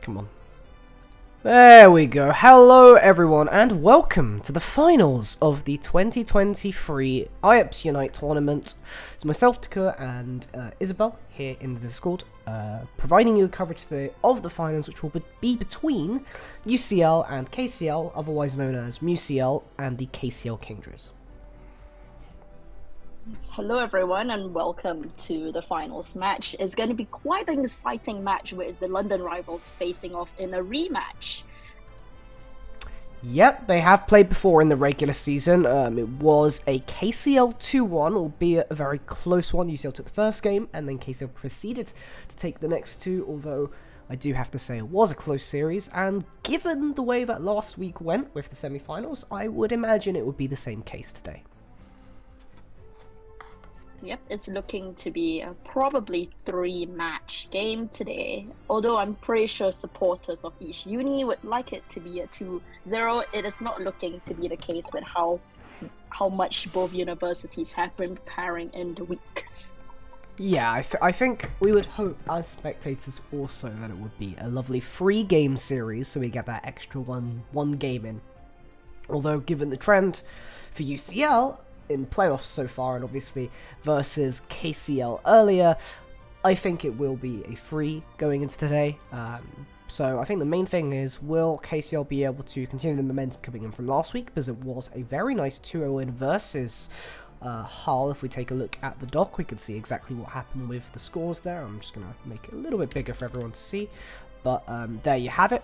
Come on. There we go. Hello everyone and welcome to the finals of the 2023 IEPS Unite tournament. It's myself, Takua, and Isabel here in the Discord, providing you the coverage today of the finals, which will be between UCL and KCL, otherwise known as MUCL, and the KCL Kingdras. Hello everyone and welcome to the finals match. It's going to be quite an exciting match with the London rivals facing off in a rematch. Yep, they have played before in the regular season. It was a KCL 2-1, albeit a very close one. UCL took the first game and then KCL proceeded to take the next two, although I do have to say it was a close series, and given the way that last week went with the semi-finals, I would imagine it would be the same case today. Yep, it's looking to be a probably 3-match game today. Although I'm pretty sure supporters of each uni would like it to be a 2-0, it is not looking to be the case with how much both universities have been preparing in the weeks. Yeah, I think we would hope as spectators also that it would be a lovely 3-game series, so we get that extra one game in. Although, given the trend for UCL in playoffs so far, and obviously versus KCL earlier, I think it will be a 3 going into today. So I think the main thing is, will KCL be able to continue the momentum coming in from last week, because it was a very nice 2-0 win versus Hull. If we take a look at the doc, we can see exactly what happened with the scores there. I'm just going to make it a little bit bigger for everyone to see, but there you have it.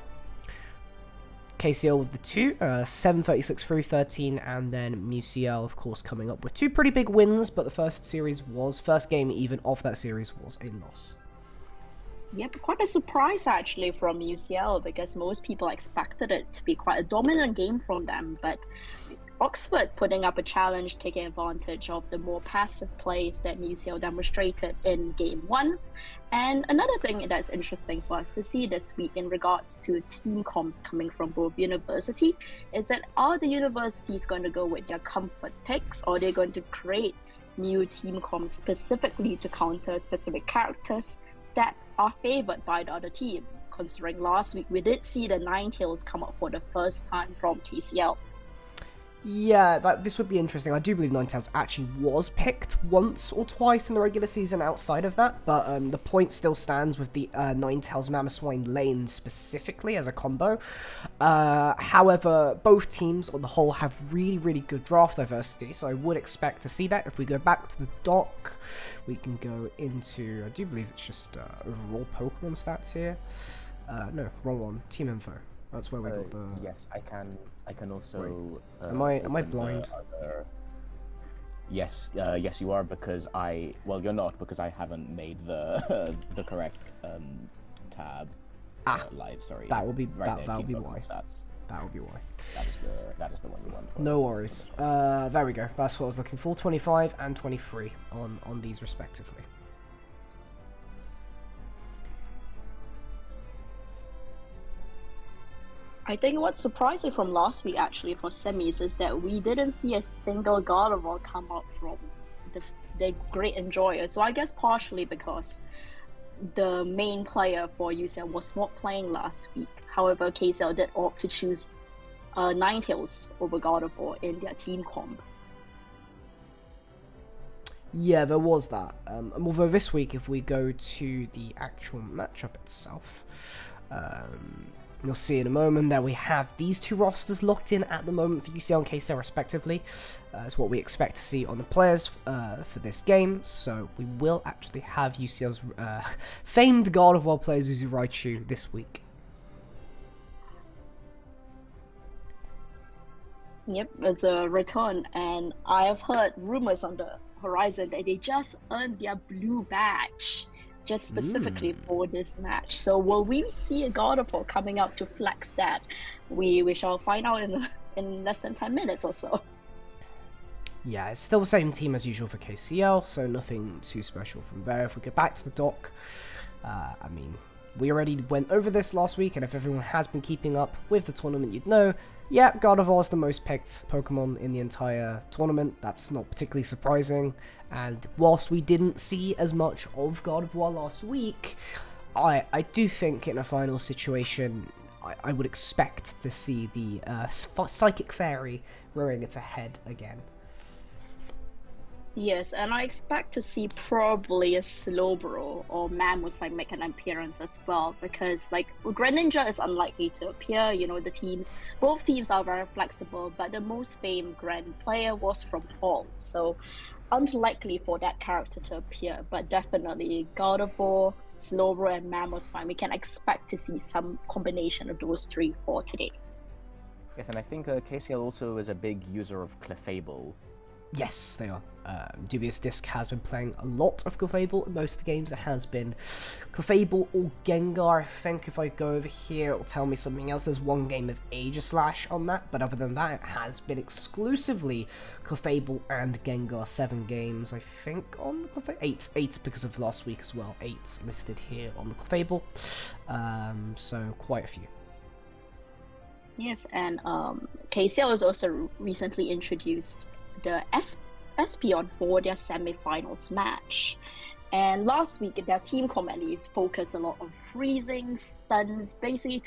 KCL with the 2, 736, 313, and then MUCL, of course, coming up with 2 pretty big wins, but the first game even of that series was a loss. Yep, quite a surprise actually from UCL, because most people expected it to be quite a dominant game from them, but Oxford putting up a challenge, taking advantage of the more passive plays that UCL demonstrated in Game 1. And another thing that's interesting for us to see this week in regards to team comps coming from both university is that are the universities going to go with their comfort picks, or are they going to create new team comps specifically to counter specific characters that are favored by the other team? Considering last week we did see the Ninetales come up for the first time from KCL. Yeah, this would be interesting. I do believe Ninetales actually was picked once or twice in the regular season outside of that, but the point still stands with the Ninetales Mamoswine lane specifically as a combo. However, both teams on the whole have really, really good draft diversity, so I would expect to see that. If we go back to the doc, we can go into, I do believe it's just overall Pokemon stats here. No, wrong one. Team info. That's where we got the... Yes, I can also... Am I blind? Yes, yes you are, because well, you're not, because I haven't made the the correct tab live, sorry. That will be right that will be why. Stats. That will be why. That is the one you want. No worries. There we go. That's what I was looking for. 25 and 23 on these respectively. I think what's surprising from last week actually for semis is that we didn't see a single God of War come out from the Great Enjoyer. So I guess partially because the main player for UCL was not playing last week. However, KCL did opt to choose Ninetales over God of War in their team comp. Yeah, there was that. Although this week, if we go to the actual matchup itself, you'll see in a moment that we have these two rosters locked in at the moment for UCL and KCL respectively. It's what we expect to see on the players for this game. So we will actually have UCL's famed God of War player Zuzu Raichu this week. Yep, it's a return, and I have heard rumors on the horizon that they just earned their blue badge just specifically for this match. So will we see a God of War coming out to flex that? We shall find out in less than 10 minutes or so. Yeah, it's still the same team as usual for KCL, so nothing too special from there. If we go back to the doc, I mean, we already went over this last week, and if everyone has been keeping up with the tournament, you'd know, yeah, God of War is the most picked Pokemon in the entire tournament. That's not particularly surprising, and whilst we didn't see as much of God of War last week, I do think in a final situation, I would expect to see the Psychic Fairy rearing its head again. Yes, and I expect to see probably a Slowbro or Mammoth like make an appearance as well, because like Greninja is unlikely to appear. You know, both teams are very flexible, but the most famed Gren player was from Hall, so unlikely for that character to appear. But definitely Gardevoir, Slowbro, and Mammoth, we can expect to see some combination of those three for today. Yes, and I think KCL also is a big user of Clefable. Yes, they are. Dubious Disc has been playing a lot of Clefable in most of the games. It has been Clefable or Gengar. I think if I go over here, it'll tell me something else. There's one game of Aegislash on that, but other than that, it has been exclusively Clefable and Gengar. 7 games, I think, on the Clefable. 8 because of last week as well. 8 listed here on the Clefable. So quite a few. Yes, and KCL has also recently introduced the Espeon for their semi-finals match. And last week, their team commandees focused a lot on freezing, stuns, basically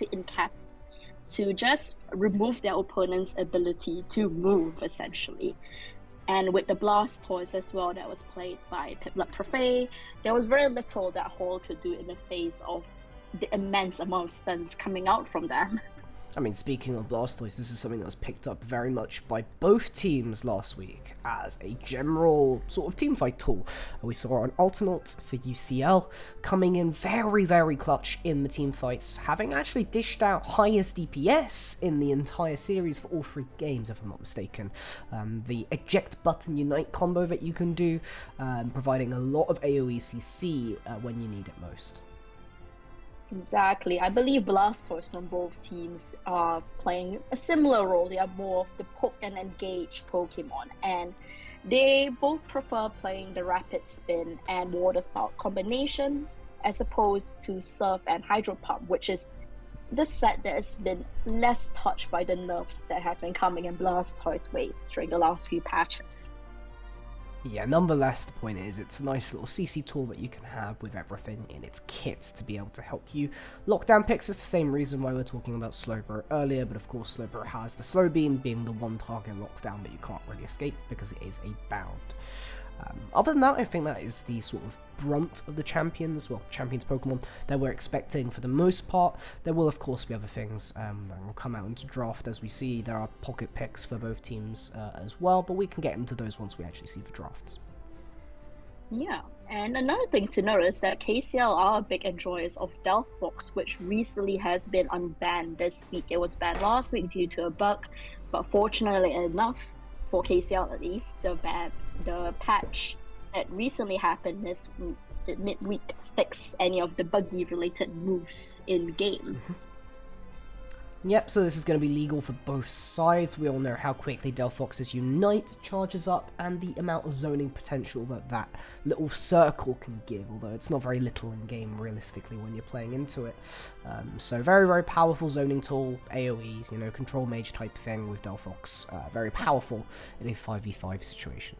to just remove their opponent's ability to move, essentially. And with the Blastoise as well that was played by Piplup Parfait, there was very little that Hall could do in the face of the immense amount of stuns coming out from them. I mean, speaking of Blastoise, this is something that was picked up very much by both teams last week as a general sort of teamfight tool. We saw an Alternate for UCL coming in very, very clutch in the teamfights, having actually dished out highest DPS in the entire series for all 3 games, if I'm not mistaken. The eject button unite combo that you can do, providing a lot of AoE CC when you need it most. Exactly. I believe Blastoise from both teams are playing a similar role. They are more of the poke and engage Pokemon, and they both prefer playing the Rapid Spin and Water Spout combination as opposed to Surf and Hydro Pump, which is the set that has been less touched by the nerfs that have been coming in Blastoise ways during the last few patches. Yeah, nonetheless, the point is it's a nice little CC tool that you can have with everything in its kit to be able to help you lock down picks. It's the same reason why we were talking about Slowbro earlier, but of course Slowbro has the Slow Beam being the one target lockdown that you can't really escape because it is a bound. Other than that, I think that is the sort of brunt of the champions Pokemon that we're expecting for the most part. There will of course be other things that will come out into draft as we see. There are pocket picks for both teams as well, but we can get into those once we actually see the drafts. Yeah, and another thing to note is that KCL are big enjoyers of Delphox, which recently has been unbanned this week. It was banned last week due to a bug, but fortunately enough, for KCL at least, the patch that recently happened this week, the midweek, fixed any of the buggy related moves in game. Yep, so this is going to be legal for both sides. We all know how quickly Delphox's Unite charges up and the amount of zoning potential that that little circle can give, although it's not very little in game realistically when you're playing into it. So very, very powerful zoning tool, AoEs, control mage type thing with Delphox. Very powerful in a 5v5 situation.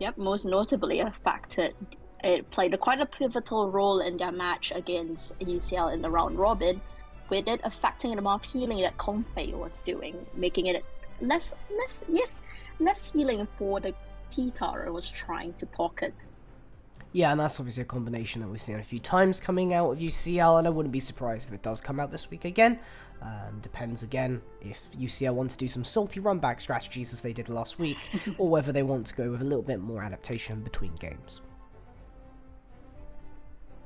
Yep, most notably a factor. It played quite a pivotal role in their match against UCL in the round robin, with it affecting the amount of healing that Comfey was doing, making it less healing for the T-Tara was trying to pocket. Yeah, and that's obviously a combination that we've seen a few times coming out of UCL, and I wouldn't be surprised if it does come out this week again. Depends again if UCL want to do some salty run-back strategies as they did last week, or whether they want to go with a little bit more adaptation between games.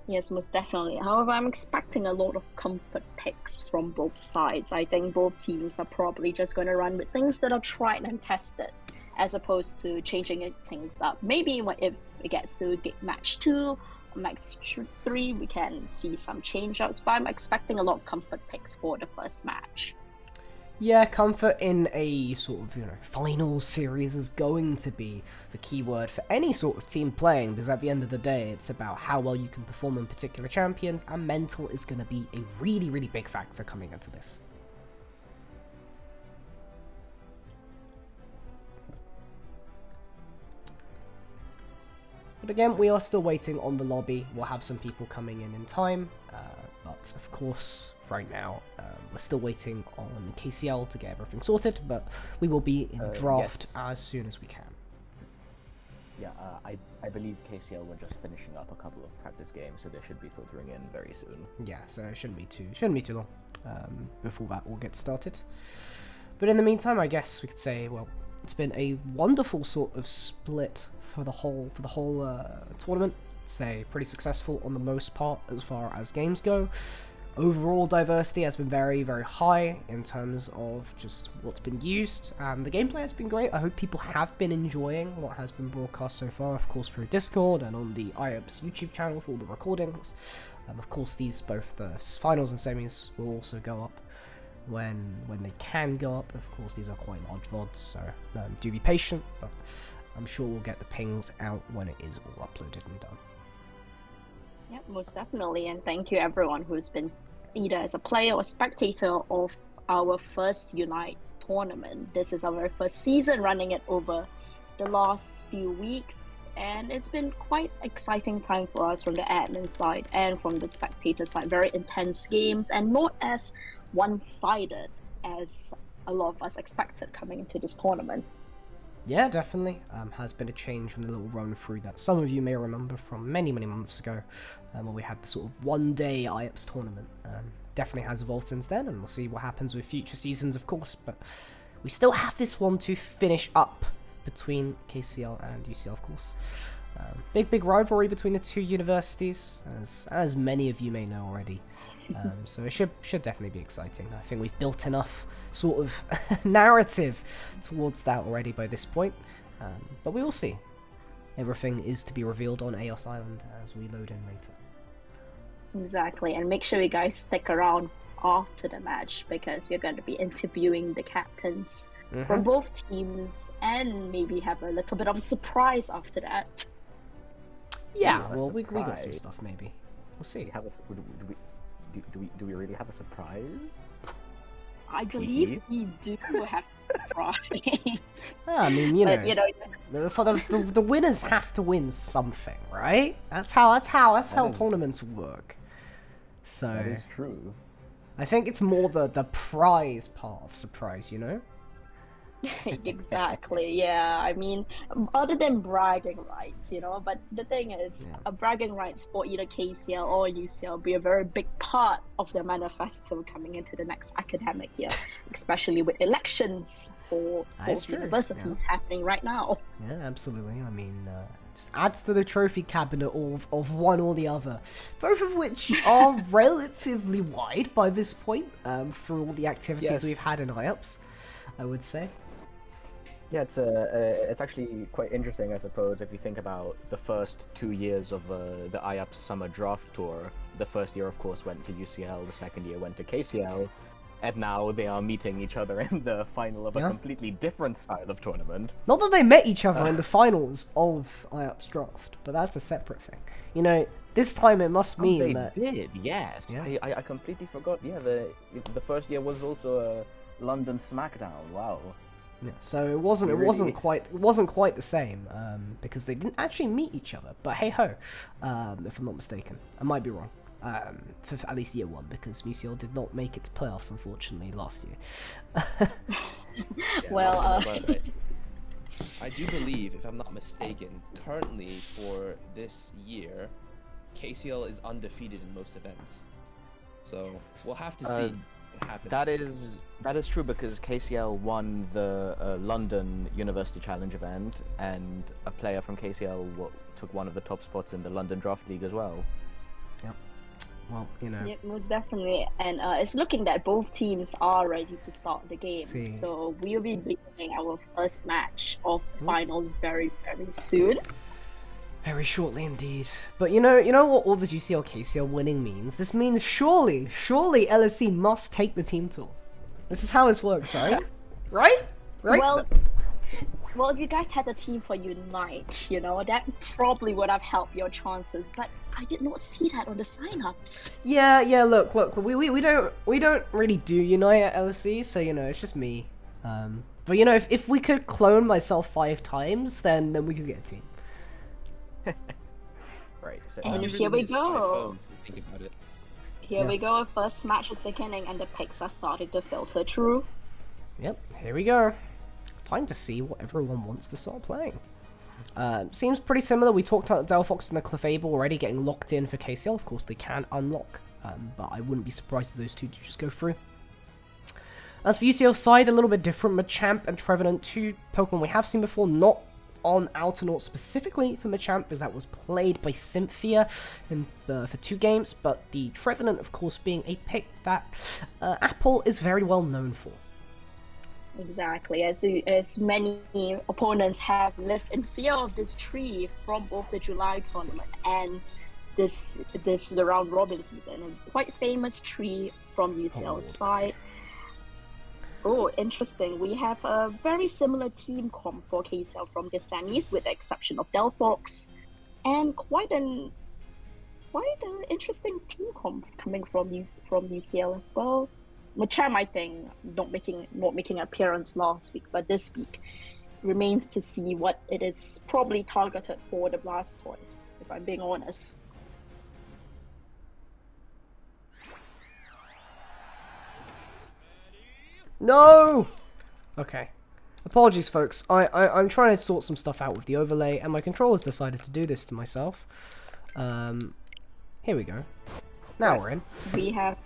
Yes, most definitely. However, I'm expecting a lot of comfort picks from both sides. I think both teams are probably just going to run with things that are tried and tested, as opposed to changing things up. Maybe if it gets to match 2 or match 3, we can see some change-ups, but I'm expecting a lot of comfort picks for the first match. Yeah, comfort in a sort of, final series is going to be the key word for any sort of team playing, because at the end of the day, it's about how well you can perform in particular champions, and mental is going to be a really, really big factor coming into this. But again, we are still waiting on the lobby. We'll have some people coming in time. But of course, right now, we're still waiting on KCL to get everything sorted. But we will be in draft as soon as we can. Yeah, I believe KCL were just finishing up a couple of practice games, so they should be filtering in very soon. Yeah, so it shouldn't be too long before that all gets started. But in the meantime, I guess we could say, well, it's been a wonderful sort of split for the whole tournament. Say pretty successful on the most part as far as games go. Overall diversity has been very, very high in terms of just what's been used, and the gameplay has been great. I hope people have been enjoying what has been broadcast so far, of course through Discord and on the IOPS YouTube channel for all the recordings. Of course, both the finals and semis will also go up when they can go up. Of course, these are quite large VODs, so do be patient, but I'm sure we'll get the pings out when it is all uploaded and done. Yeah, most definitely, and thank you everyone who's been either as a player or spectator of our first Unite tournament. This is our very first season running it over the last few weeks, and it's been quite exciting time for us from the admin side and from the spectator side. Very intense games and not as one-sided as a lot of us expected coming into this tournament. Yeah, definitely. Has been a change from the little run through that some of you may remember from many, many months ago, when we had the sort of one-day IEPS tournament. Definitely has evolved since then, and we'll see what happens with future seasons, of course, but we still have this one to finish up between KCL and UCL, of course. Big rivalry between the two universities, as many of you may know already. So it should definitely be exciting. I think we've built enough sort of narrative towards that already by this point. But we will see. Everything is to be revealed on Aos Island as we load in later. Exactly, and make sure you guys stick around after the match, because we're going to be interviewing the captains from both teams and maybe have a little bit of a surprise after that. Yeah, well, we got some stuff maybe. We'll see. Do we really have a surprise? I believe we do have a surprise. I mean, the winners have to win something, right? That's how tournaments work. So that is true. I think it's more the prize part of surprise, you know? Exactly, yeah. I mean, other than bragging rights, but the thing is, bragging rights for either KCL or UCL be a very big part of their manifesto coming into the next academic year, especially with elections for both universities happening right now. Yeah, absolutely. I mean, just adds to the trophy cabinet of one or the other, both of which are relatively wide by this point, through all the activities we've had in IOPS, I would say. Yeah, it's actually quite interesting, I suppose, if you think about the first 2 years of the IAPS Summer Draft Tour. The first year, of course, went to UCL, the second year went to KCL, and now they are meeting each other in the final of a completely different style of tournament. Not that they met each other in the finals of IAPS Draft, but that's a separate thing. This time it must mean that... They did, yes. Yeah. I completely forgot. Yeah, the first year was also a London Smackdown. Wow. Yeah, so it wasn't quite the same, because they didn't actually meet each other. But hey ho, if I'm not mistaken, I might be wrong. For at least year one, because UCL did not make it to playoffs, unfortunately, last year. I do believe, if I'm not mistaken, currently for this year, KCL is undefeated in most events. So we'll have to see. That is true, because KCL won the London University Challenge event, and a player from KCL took one of the top spots in the London Draft League as well. Yep. Well, Yep, most definitely. And it's looking that both teams are ready to start the game. So we'll be beginning our first match of finals very, very soon. Very shortly indeed. But you know what all this UCL KCL winning means? This means surely LSE must take the team tour. This is how this works, right? Right? Well, if you guys had a team for Unite, that probably would have helped your chances, but I did not see that on the sign-ups. Yeah, look, we don't really do Unite at LSE, so it's just me. But if we could clone myself 5 times, then we could get a team. Right. So, And It here really we is 5 go. phones, if you think about it. Here we go. First match is beginning, and the picks are starting to filter through. Yep, here we go. Time to see what everyone wants to start playing. Seems pretty similar. We talked about Delphox and the Clefable already getting locked in for KCL. Of course, they can unlock, but I wouldn't be surprised if those two to just go through. As for UCL's side, a little bit different. Machamp and Trevenant, two Pokemon we have seen before, not on Outernaut specifically for Machamp, because that was played by Cynthia for 2 games, but the Trevenant, of course, being a pick that Apple is very well known for. Exactly, as many opponents have lived in fear of this tree from both the July tournament and this the round robin season. A quite famous tree from UCL's side. Oh, interesting. We have a very similar team comp for KCL from the semis, with the exception of Delphox, and quite an interesting team comp coming from UCL as well. Machamp, I think, not making an appearance last week, but this week remains to see what it is probably targeted for the Blastoise, if I'm being honest. No! Okay. Apologies, folks. I'm trying to sort some stuff out with the overlay, and my controller's decided to do this to myself. Here we go. Now we're in. We have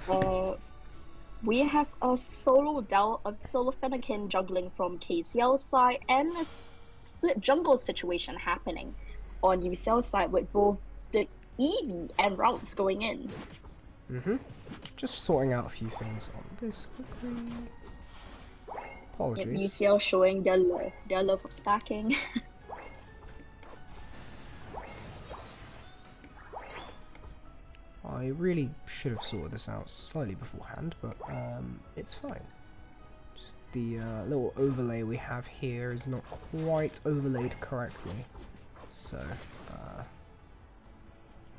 a solo Fennekin juggling from KCL side, and a split jungle situation happening on UCL side, with both the Eevee and routes going in. Just sorting out a few things on this quickly. Apologies. UCL showing their love of stacking. I really should have sorted this out slightly beforehand, but it's fine. Just the little overlay we have here is not quite overlaid correctly. So,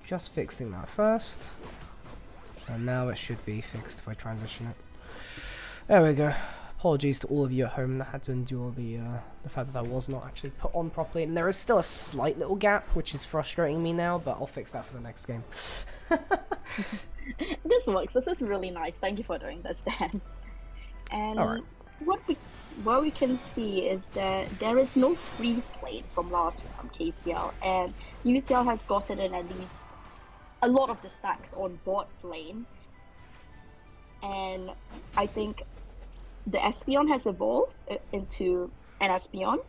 just fixing that first. And now it should be fixed if I transition it. There we go. Apologies to all of you at home that had to endure the fact that was not actually put on properly. And there is still a slight little gap, which is frustrating me now, but I'll fix that for the next game. This works. This is really nice. Thank you for doing this, Dan. And Alright. what we can see is that there is no freeze lane from last week from KCL, and UCL has gotten in at least a lot of the stacks on board lane. And I think the Espeon has evolved into an Espeon,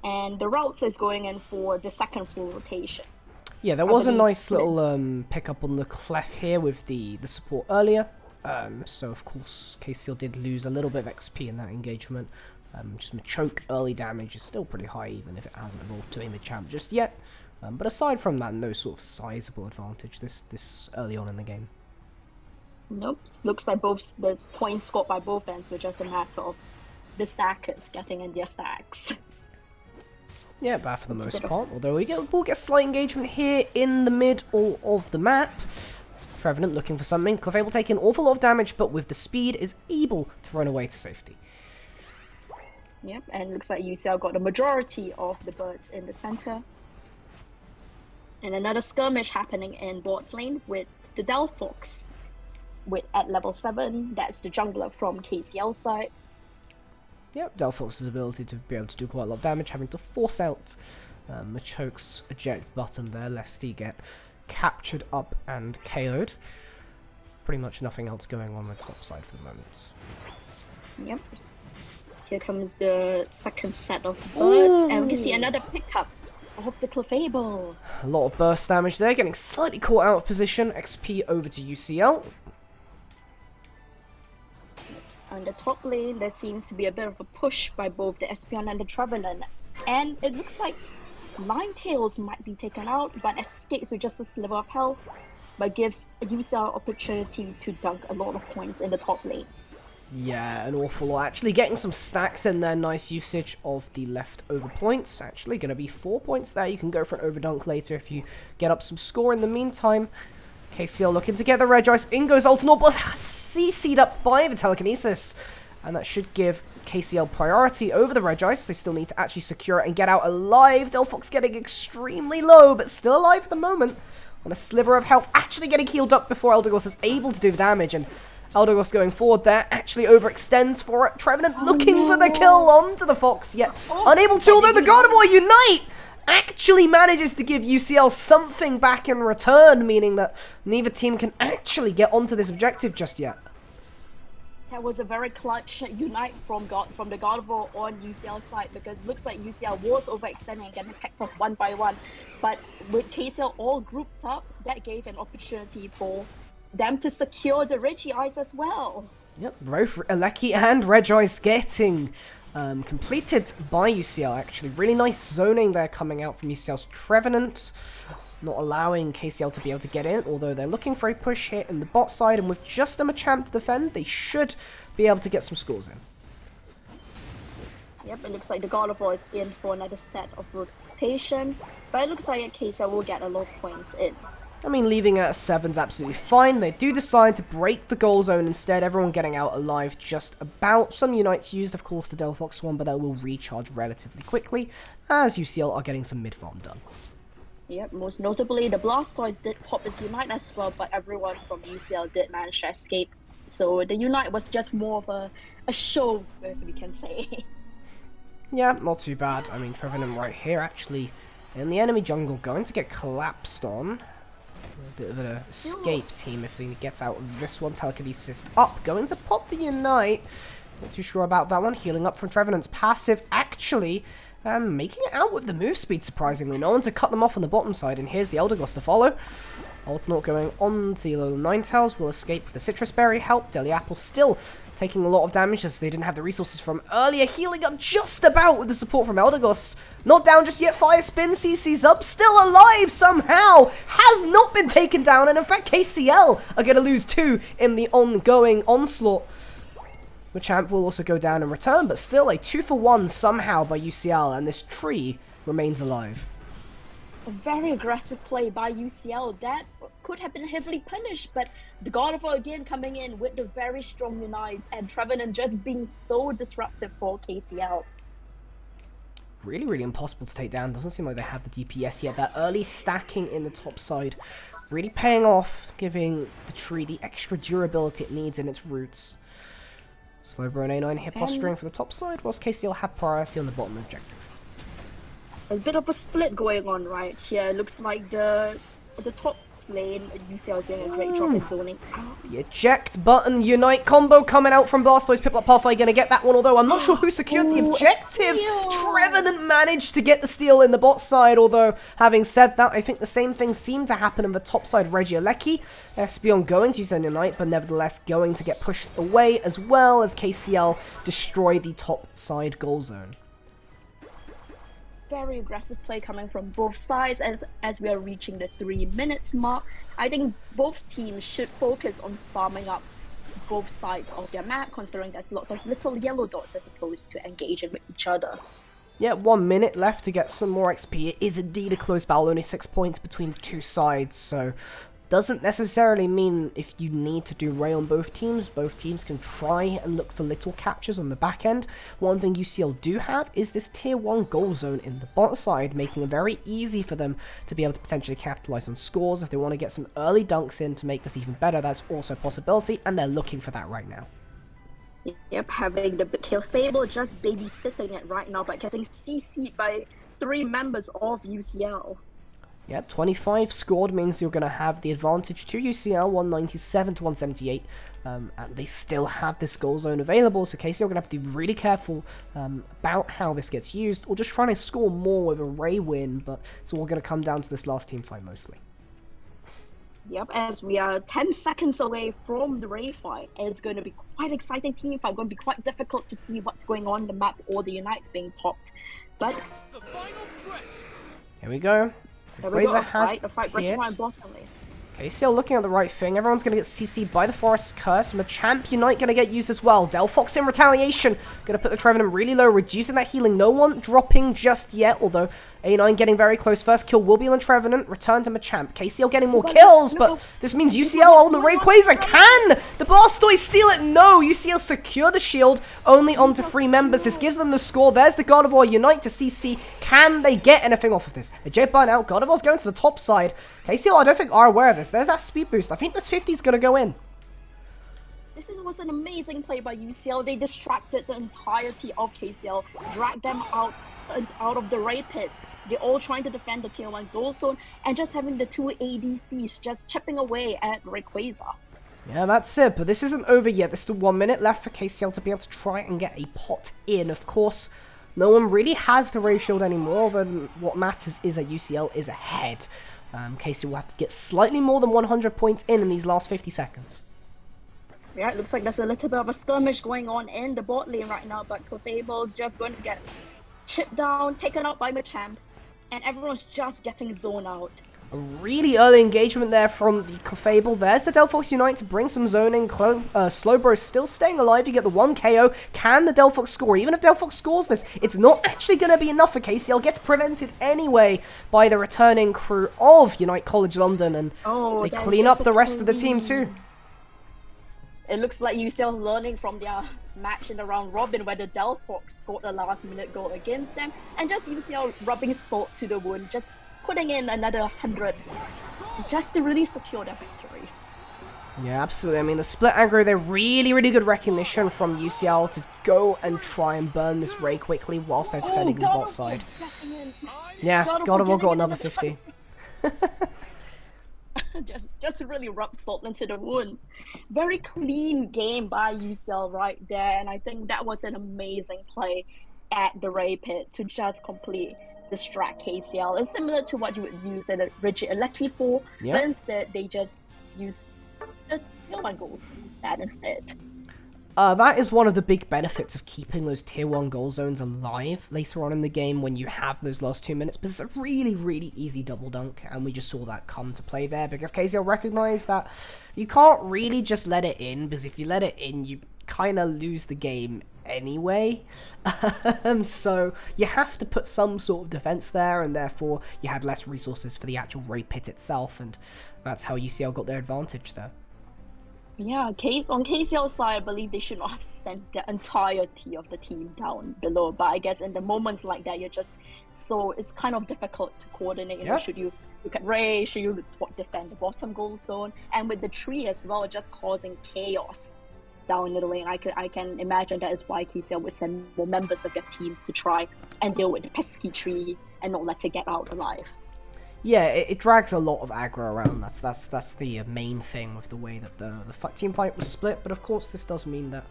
and the routes is going in for the second full rotation. Yeah, there was a nice little pickup on the Clef here with the support earlier. So, of course, KCL did lose a little bit of XP in that engagement. Just Machoke early damage is still pretty high, even if it hasn't evolved to a Machamp just yet. But aside from that, no sort of sizable advantage this early on in the game. Nope. Looks like both the points scored by both ends were just a matter of the stackers getting in their stacks. Yeah, bad for the most part. Although we'll get slight engagement here in the middle of the map. Trevenant looking for something. Clefable taking an awful lot of damage, but with the speed is able to run away to safety. Yep, and looks like UCL got the majority of the birds in the center. And another skirmish happening in bot lane with the Delphox at level 7. That's the jungler from KCL side. Yep, Delphox's ability to be able to do quite a lot of damage, having to force out Machoke's eject button there, lest he get captured up and KO'd. Pretty much nothing else going on the top side for the moment. Yep. Here comes the second set of birds, and we can see another pickup of the Clefable. A lot of burst damage there, getting slightly caught out of position. XP over to UCL. On the top lane, there seems to be a bit of a push by both the Espeon and the Trevenant, and it looks like Ninetales might be taken out, but escapes with just a sliver of health, but gives UCL opportunity to dunk a lot of points in the top lane. Yeah, an awful lot. Actually getting some stacks in there. Nice usage of the leftover points. Actually going to be 4 points there. You can go for an overdunk later if you get up some score. In the meantime, KCL looking to get the Regice. In goes Ultinaut, but CC'd up by the Telekinesis. And that should give KCL priority over the Regice. They still need to actually secure it and get out alive. Delphox getting extremely low, but still alive at the moment. on a sliver of health, actually getting healed up before Eldegoss is able to do the damage, and Eldegoss going forward there actually overextends for it. Trevenant looking for the kill onto the Fox, yet unable to, although the Gardevoir Unite actually manages to give UCL something back in return, meaning that neither team can actually get onto this objective just yet. That was a very clutch unite from the Gardevoir on UCL side, because it looks like UCL was overextending and getting picked off one by one. But with KCL all grouped up, that gave an opportunity for them to secure the Regieyes as well. Yep, both Aleki and Regieyes getting completed by UCL, actually. Really nice zoning there coming out from UCL's Trevenant. Not allowing KCL to be able to get in, although they're looking for a push hit in the bot side, and with just a Machamp to defend, they should be able to get some scores in. Yep, it looks like the Gardevoir is in for another set of rotation, but it looks like KCL will get a lot of points in. I mean, leaving it at 7's absolutely fine. They do decide to break the goal zone instead, everyone getting out alive just about. Some Unites used, of course, the Delphox one, but that will recharge relatively quickly, as UCL are getting some mid-farm done. Yep, most notably, the Blastoise did pop his Unite as well, but everyone from UCL did manage to escape. So the Unite was just more of a show, as we can say. Yeah, not too bad. I mean, Trevenant right here, actually, in the enemy jungle, going to get collapsed on. A bit of an escape team if he gets out of this one. Telekinesis up, going to pop the Unite. Not too sure about that one. Healing up from Trevenant's passive, actually making it out with the move speed, surprisingly. No one to cut them off on the bottom side, and here's the Eldegoss to follow. Ultinaut going on the little Ninetales, will escape with the Citrus Berry help. Deli Apple still taking a lot of damage as they didn't have the resources from earlier. Healing up just about with the support from Eldegoss. Not down just yet. Fire Spin, CC's up, still alive somehow. Has not been taken down, and in fact KCL are going to lose 2 in the ongoing onslaught. Machamp will also go down in return, but still a 2-for-1 somehow by UCL, and this tree remains alive. A very aggressive play by UCL. That could have been heavily punished, but the Gardevoir again coming in with the very strong Unites, and Trevenant just being so disruptive for KCL. Really, really impossible to take down. Doesn't seem like they have the DPS yet. That early stacking in the top side really paying off, giving the tree the extra durability it needs in its roots. Slowbro and A9 here posturing for the top side, whilst KCL have priority on the bottom objective. A bit of a split going on right here. Looks like the top lane, UCL is doing a great job in zoning out. The eject button Unite combo coming out from Blastoise. Piplup Pathway going to get that one, although I'm not sure who secured the objective. Trevenant managed to get the steal in the bot side, although having said that, I think the same thing seemed to happen in the top side. Regieleki, Espeon going to use their Unite, but nevertheless going to get pushed away, as well as KCL destroy the top side goal zone. Very aggressive play coming from both sides as we are reaching the 3 minutes mark. I think both teams should focus on farming up both sides of their map, considering there's lots of little yellow dots as opposed to engaging with each other. Yeah, 1 minute left to get some more XP. It is indeed a close battle, only 6 points between the two sides, so doesn't necessarily mean if you need to do Ray on both teams can try and look for little captures on the back end. One thing UCL do have is this tier 1 goal zone in the bot side, making it very easy for them to be able to potentially capitalize on scores. If they want to get some early dunks in to make this even better, that's also a possibility, and they're looking for that right now. Yep, having the Kill Fable just babysitting it right now, but getting CC'd by 3 members of UCL. Yeah, 25 scored means you're going to have the advantage to UCL, 197 to 178, and they still have this goal zone available, so KCL are going to have to be really careful about how this gets used, or just trying to score more with a Ray win, but it's all going to come down to this last team fight mostly. Yep, as we are 10 seconds away from the Ray fight, it's going to be quite exciting team fight, going to be quite difficult to see what's going on in the map or the Unites being popped, but here we go. Razor has a fight breaking my bottom lane. KCL looking at the right thing. Everyone's going to get CC'd by the Forest Curse. Machamp Unite going to get used as well. Delphox in retaliation. Going to put the Trevenant really low, reducing that healing. No one dropping just yet, although A9 getting very close. First kill will be on the Trevenant. Return to Machamp. KCL getting more kills, but this means UCL on the Rayquaza. Can the Blastoise steal it? No, UCL secure the shield. Only onto 3 members. This gives them the score. There's the Gardevoir Unite to CC. Can they get anything off of this? A Jet burn out. Gardevoir's going to the top side. KCL, I don't think are aware of this. There's that speed boost. I think this 50 is going to go in. Was an amazing play by UCL. They distracted the entirety of KCL, dragged them out of the raid pit. They're all trying to defend the tier 1 goal zone, and just having the 2 ADCs just chipping away at Rayquaza. Yeah, that's it. But this isn't over yet. There's still 1 minute left for KCL to be able to try and get a pot in. Of course, no one really has the Ray Shield anymore, although what matters is that UCL is ahead. KCL will have to get slightly more than 100 points in these last 50 seconds. Yeah, it looks like there's a little bit of a skirmish going on in the bot lane right now, but Clefable's just going to get chipped down, taken out by Machamp, and everyone's just getting zoned out. A really early engagement there from the Clefable. There's the Delphox Unite to bring some zoning. Slowbro still staying alive. You get the 1 KO. Can the Delphox score? Even if Delphox scores this, it's not actually going to be enough for KCL. Gets prevented anyway by the returning crew of Unite College London, and they clean up the rest of the team too. It looks like UCL learning from their match in the round robin where the Delphox scored a last-minute goal against them, and just UCL rubbing salt to the wound, just putting in another 100 just to really secure their victory. Yeah, absolutely. I mean, the split aggro, they're really, really good recognition from UCL to go and try and burn this Ray quickly whilst they're defending the bot side. Yeah, Gardevoir got another 50. just really rub salt into the wound. Very clean game by UCL right there, and I think that was an amazing play at the Ray Pit to just distract KCL. It's similar to what you would use a rigid electric for, but instead they just use the tier 1 goals that instead. That is one of the big benefits of keeping those tier 1 goal zones alive later on in the game when you have those last 2 minutes, because it's a really, really easy double dunk, and we just saw that come to play there, because KCL recognized that you can't really just let it in, because if you let it in, you kind of lose the game anyway. So you have to put some sort of defense there, and therefore you had less resources for the actual raid pit itself, and that's how UCL got their advantage there. Yeah, on KCL's side, I believe they should not have sent the entirety of the team down below. But I guess in the moments like that, it's kind of difficult to coordinate. You know, should you look at Ray? Should you defend the bottom goal zone? And with the tree as well, just causing chaos down the lane. I can imagine that is why KCL would send more members of their team to try and deal with the pesky tree and not let it get out alive. Yeah, it drags a lot of aggro around. That's the main thing with the way that the team fight was split. But of course, this does mean that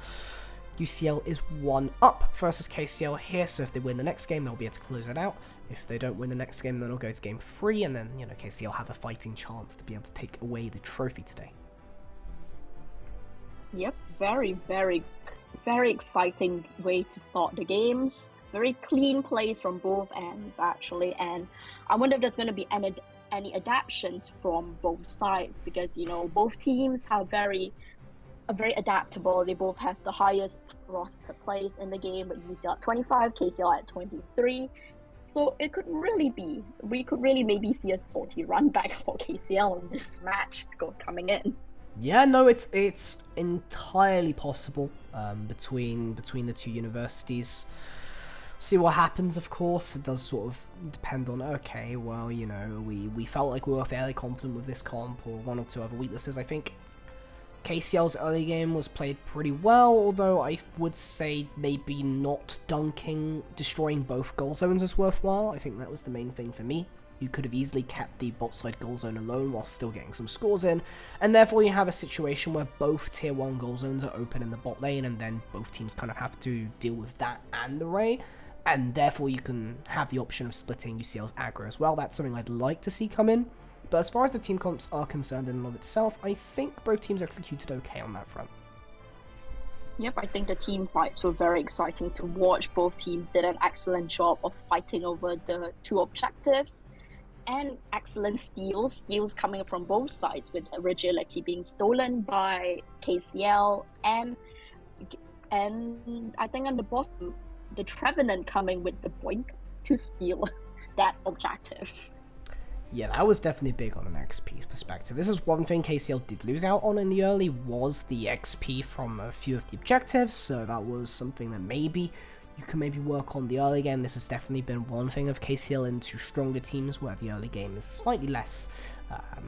UCL is 1 up versus KCL here. So if they win the next game, they'll be able to close it out. If they don't win the next game, then they'll go to game 3, and then KCL have a fighting chance to be able to take away the trophy today. Yep, very, very, very exciting way to start the games. Very clean plays from both ends actually, and I wonder if there's going to be any adaptations from both sides, because both teams are very adaptable. They both have the highest roster place in the game, but UCL at 25, KCL at 23. So we could really maybe see a salty run back for KCL in this match coming in. Yeah, no, it's entirely possible between the two universities. See what happens, of course. It does sort of depend on, okay, well, we felt like we were fairly confident with this comp, or 1 or 2 other weaknesses. I think KCL's early game was played pretty well, although I would say maybe not destroying both goal zones is worthwhile. I think that was the main thing for me. You could have easily kept the bot side goal zone alone while still getting some scores in, and therefore you have a situation where both tier 1 goal zones are open in the bot lane, and then both teams kind of have to deal with that and the Ray. And therefore you can have the option of splitting UCL's aggro as well. That's something I'd like to see come in. But as far as the team comps are concerned in and of itself, I think both teams executed okay on that front. Yep, I think the team fights were very exciting to watch. Both teams did an excellent job of fighting over the 2 objectives. And excellent steals coming from both sides, with Regility being stolen by KCL, and I think on the bottom, the Trevenant coming with the boink to steal that objective. Yeah, that was definitely big on an XP perspective. This is one thing KCL did lose out on in the early, was the XP from a few of the objectives, so that was something that maybe you can maybe work on the early game. This has definitely been one thing of KCL into stronger teams, where the early game is slightly less,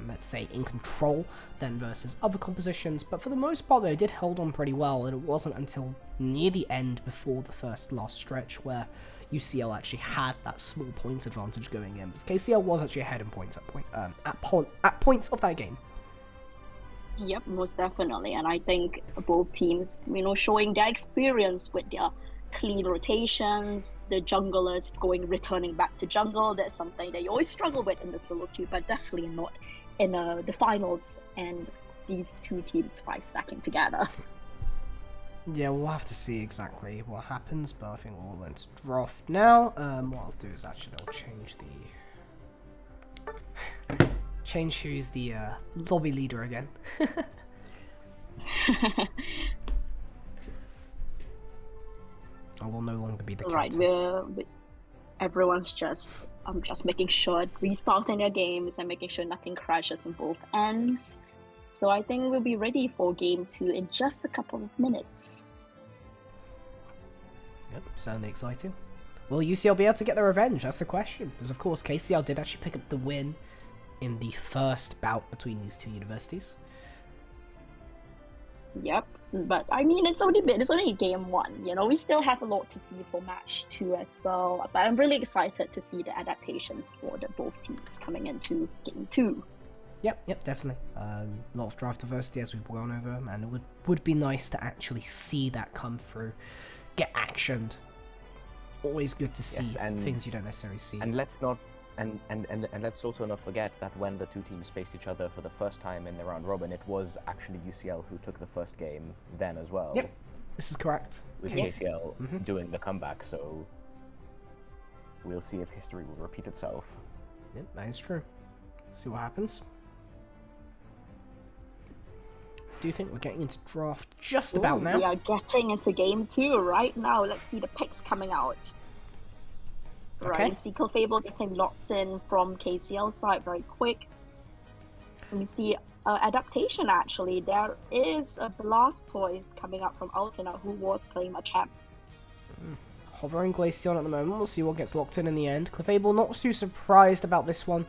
let's say, in control than versus other compositions, but for the most part they did hold on pretty well, and it wasn't until near the end, before the last stretch, where UCL actually had that small point advantage going in, because KCL was actually ahead in points at points of that game. Yep, most definitely. And I think both teams, showing their experience with their clean rotations, the junglers returning back to jungle. That's something that you always struggle with in the solo queue, but definitely not in the finals, and these two teams stacking together. Yeah, we'll have to see exactly what happens, but I think we'll let's draft now. What I'll do is actually I'll change who's the lobby leader again. I will no longer be the captain. Right, everyone's just making sure restarting their games and making sure nothing crashes on both ends. So I think we'll be ready for game 2 in just a couple of minutes. Yep, sounding exciting. Will UCL be able to get their revenge? That's the question. Because of course KCL did actually pick up the win in the first bout between these two universities. Yep, but I mean it's only game 1. We still have a lot to see for match 2 as well. But I'm really excited to see the adaptations for both teams coming into game 2. Yep, definitely. A lot of draft diversity, as we've gone over, and it would be nice to actually see that come through, get actioned. Always good to see things you don't necessarily see. And let's not, and let's also not forget that when the two teams faced each other for the first time in the round robin, it was actually UCL who took the first game then as well. Yep, this is correct. With KCL doing the comeback, so we'll see if history will repeat itself. Yep, that is true. See what happens. Do you think we're getting into draft just about now? We are getting into game 2 right now. Let's see the picks coming out. Okay. Right, see Clefable getting locked in from KCL side very quick. We see adaptation actually. There is a Blastoise coming up from Altena, who was playing a champ. Hovering Glaceon at the moment. We'll see what gets locked in the end. Clefable not too surprised about this one.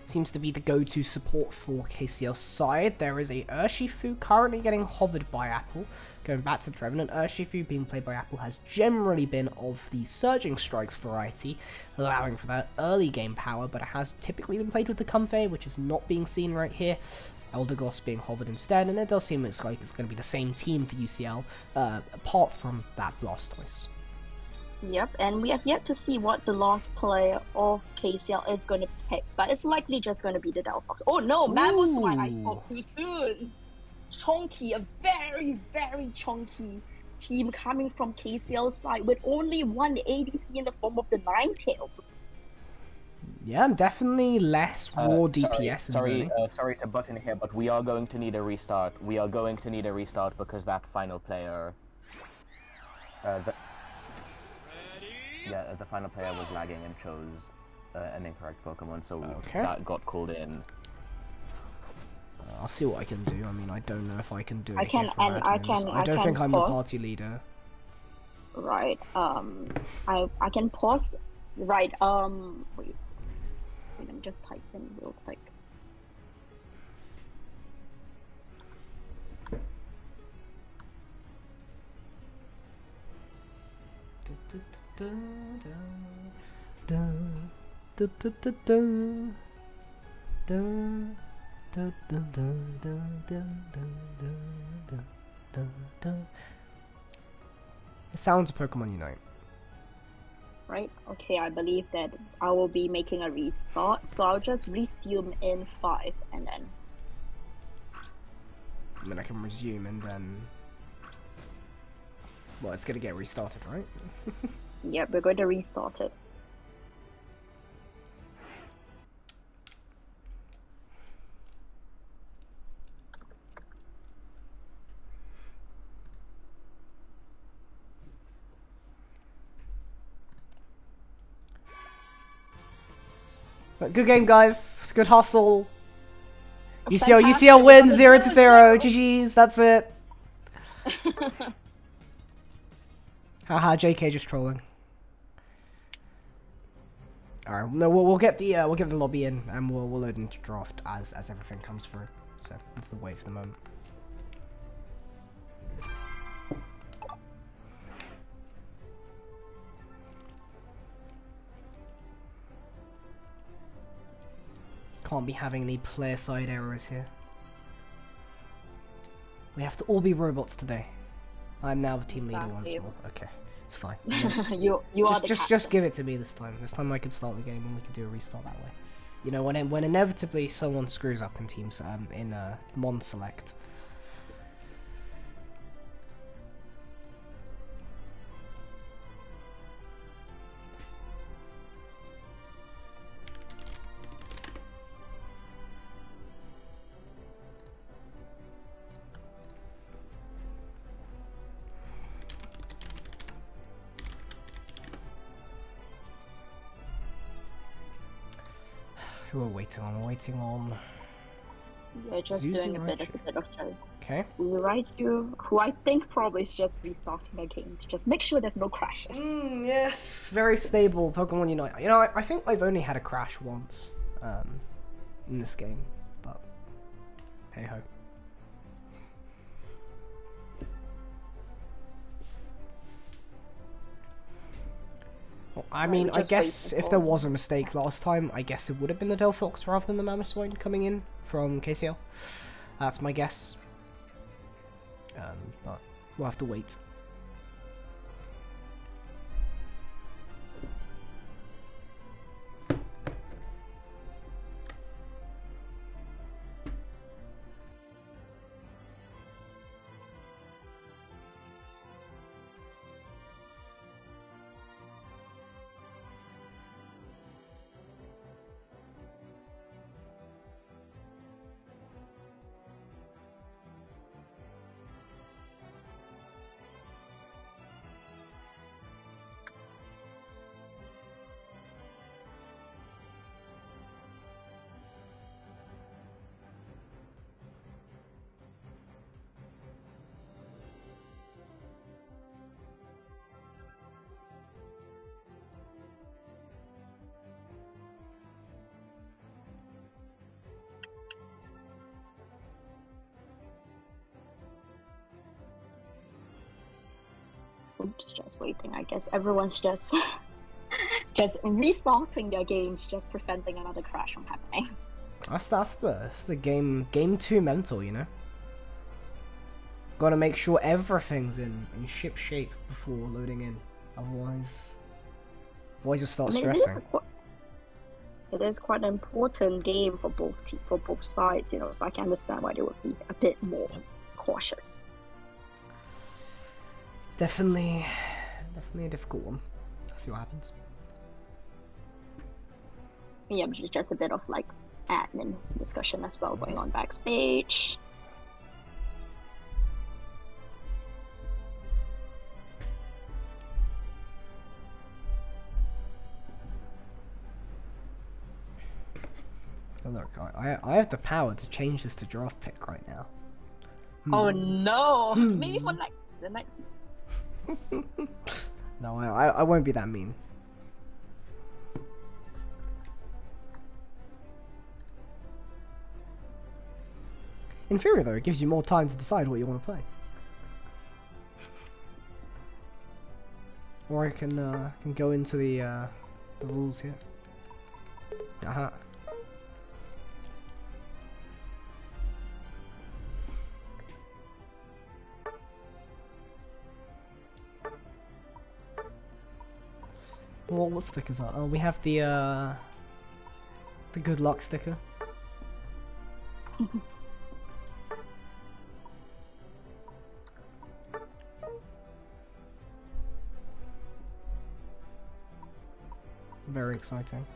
Seems to be the go-to support for KCL's side. There is a Urshifu currently getting hovered by Apple. Going back to the Revenant, Urshifu being played by Apple has generally been of the Surging Strikes variety, allowing for that early game power, but it has typically been played with the Comfey, which is not being seen right here. Eldegoss being hovered instead, and it does seem like it's going to be the same team for UCL, apart from that Blastoise. Yep, and we have yet to see what the last player of KCL is going to pick, but it's likely just going to be the Delphox. Oh no, Mamoswine, I spoke too soon. Chonky, a very, very chonky team coming from KCL's side with only one ADC in the form of the Ninetales. Yeah, definitely less raw DPS. Sorry to butt in here, but we are going to need a restart. We are going to need a restart because that final player... the final player was lagging and chose an incorrect Pokemon, so that got called in. I'll see what I can do. I mean, I don't know if I can do it. I don't think I'm the party leader. Right. I can pause. Right. Wait. Let me just type in real quick. The sounds of Pokemon Unite. Right, okay, I believe that I will be making a restart, so I'll just resume in 5 and then... And then I can resume and then... Well, it's gonna get restarted, right? Yep, we're going to restart it. But good game, guys. Good hustle. UCL, Fantastic. UCL wins Another 0-0. 0-0. GG's. That's it. Haha, JK just trolling. All right, no, we'll get the lobby in and we'll load into draft as everything comes through. So we have to wait for the moment. Can't be having any player side errors here. We have to all be robots today. I'm now the team leader once Exactly. more. Okay, it's fine. you are the Just give it to me this time. This time I can start the game and we can do a restart that way. You know, when inevitably someone screws up in teams in Mon Select. Who are we waiting on? We're waiting on. We're just Zuzu doing a bit Raichu. of just Okay. Zuzu Raichu, who I think probably is just restarting the game to just make sure there's no crashes. Yes, very stable Pokemon Unite. You know, I think I've only had a crash once in this game, but hey ho. Well, I Right, mean, we're I just guess waiting if there for- was a mistake last time, I guess it would have been the Delphox rather than the Mamoswine coming in from KCL. That's my guess. But we'll have to wait. Oops, just waiting. I guess everyone's just just restarting their games, just preventing another crash from happening. That's the game 2 mental, you know. Gotta make sure everything's in ship shape before loading in, otherwise you'll start stressing. It is quite an important game for both sides, you know. So I can understand why they would be a bit more cautious. Definitely a difficult one. Let's see what happens. Yeah, but just a bit of like admin discussion as well going on backstage. Oh, look, I have the power to change this to draft pick right now. Oh no! Maybe for the next. No, I won't be that mean. In theory, though, it gives you more time to decide what you want to play. Or I can go into the rules here. Uh-huh. Well, what stickers are? Oh, we have the good luck sticker. Very exciting.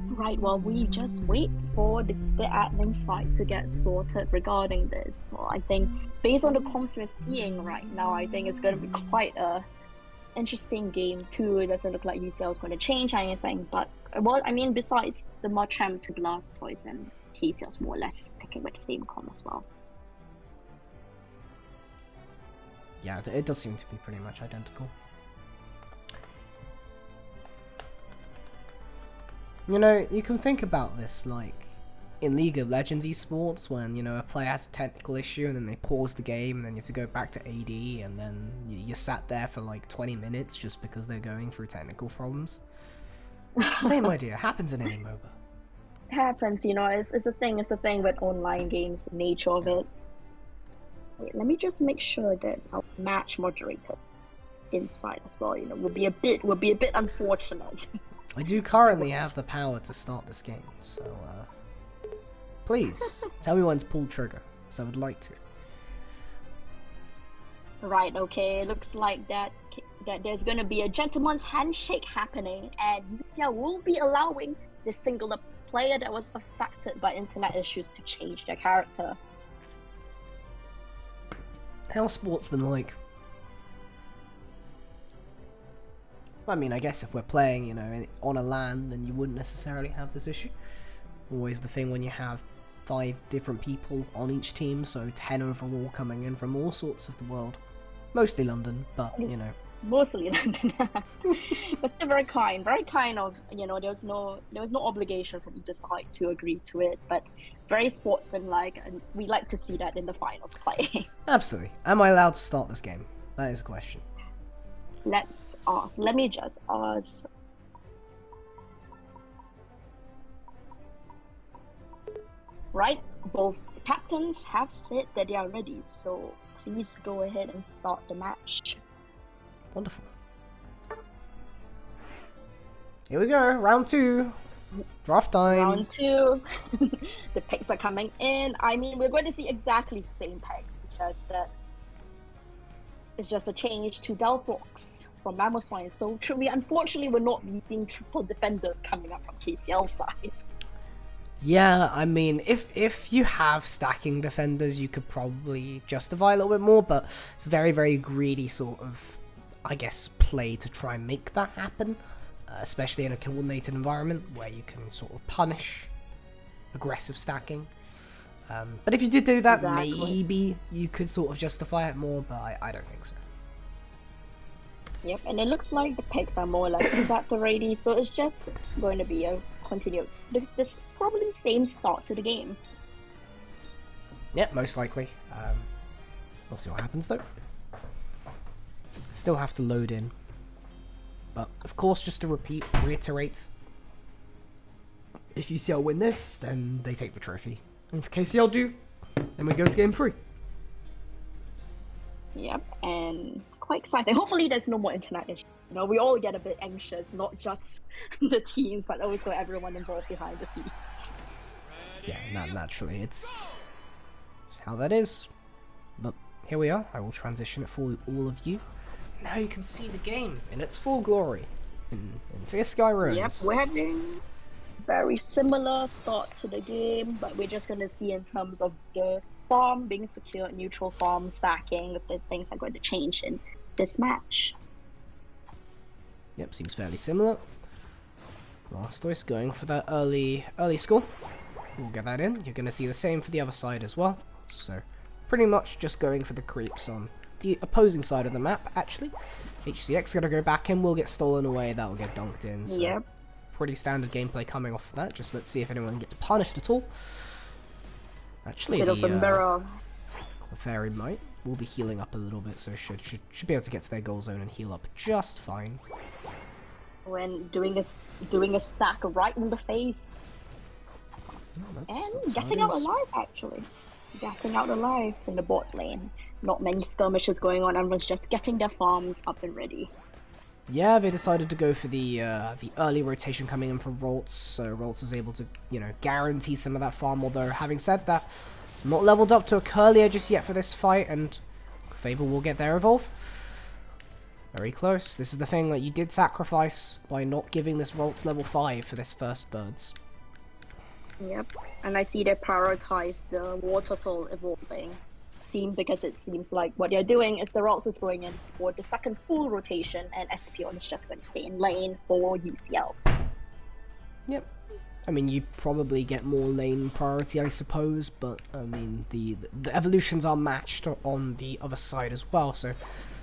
Right, well, we just wait for the admin side to get sorted regarding this. Well, I think based on the comps we're seeing right now, I think it's going to be quite a interesting game too. It doesn't look like UCL is going to change anything, but well, I mean, besides the Marcham to Blastoise, and KCL's more or less sticking with the same comp as well. Yeah, it does seem to be pretty much identical. You know, you can think about this like in League of Legends esports when, you know, a player has a technical issue and then they pause the game and then you have to go back to AD and then you're sat there for like 20 minutes just because they're going through technical problems. Same idea, happens in any MOBA. It happens, you know, it's a thing with online games, the nature of it. Wait, let me just make sure that our match moderator inside as well, you know, would be a bit unfortunate. I do currently have the power to start this game, so please tell me when to pull trigger, so I would like to. Right, okay, looks like that there's gonna be a gentleman's handshake happening, and UCL will be allowing the singular player that was affected by internet issues to change their character. How's sportsman like? I mean, I guess if we're playing, you know, on a LAN, then you wouldn't necessarily have this issue. Always the thing when you have 5 different people on each team, so 10 overall coming in from all sorts of the world. Mostly London, but, you know. Mostly London. But still very kind of, you know, there was no obligation from either side to agree to it, but very sportsmanlike, and we like to see that in the finals play. Absolutely. Am I allowed to start this game? That is a question. Let's ask. Let me just ask. Right, both captains have said that they are ready, so please go ahead and start the match. Wonderful. Here we go, round 2. Draft time. Round 2. The picks are coming in. I mean, we're going to see exactly the same pick. It's just that it's just a change to Delphox from Mamoswine. So unfortunately, we're not using triple defenders coming up from KCL side. Yeah, I mean, if you have stacking defenders, you could probably justify a little bit more, but it's a very, very greedy sort of, I guess, play to try and make that happen, especially in a coordinated environment where you can sort of punish aggressive stacking. But if you did do that, Exactly. maybe you could sort of justify it more, but I don't think so. Yep, and it looks like the picks are more or less set already, so it's just going to be a continued, this probably same start to the game. Yep, most likely. We'll see what happens though. Still have to load in. But, of course, just to reiterate, if UCL win this, then they take the trophy. And if KCL do, then we go to game 3. Yep, and quite exciting. Hopefully there's no more internet issues. You know, we all get a bit anxious, not just the teams, but also everyone involved behind the scenes. Yeah, naturally, it's how that is. But here we are. I will transition it for all of you. Now you can see the game in its full glory in Fierce Sky Ruins. Yep, we're having very similar start to the game, but we're just going to see in terms of the farm being secured, neutral farm stacking, if the things are going to change in this match. Yep, seems fairly similar. Blastoise going for that early score. We'll get that in. You're going to see the same for the other side as well. So, pretty much just going for the creeps on the opposing side of the map, actually. HCX going to go back in, will get stolen away, that will get dunked in. So Yep. pretty standard gameplay coming off of that. Just let's see if anyone gets punished at all. Actually, Bit of a mirror. the Fairy might will be healing up a little bit, so should be able to get to their goal zone and heal up just fine. When doing a stack right in the face. Oh, And that's how getting it out is. alive, actually. Getting out alive in the bot lane. Not many skirmishes going on, everyone's just getting their farms up and ready. Yeah, they decided to go for the early rotation coming in from Ralts, so Ralts was able to, you know, guarantee some of that farm, although having said that, not leveled up to a Curlier just yet for this fight, and Fable will get their evolve. Very close. This is the thing that you did sacrifice by not giving this Roltz level 5 for this first birds. Yep, and I see they prioritize the war turtle evolving. Because it seems like what they're doing is the Roltz is going in for the second full rotation, and Espion is just going to stay in lane for UCL. Yep. I mean, you probably get more lane priority, I suppose, but I mean, the evolutions are matched on the other side as well, so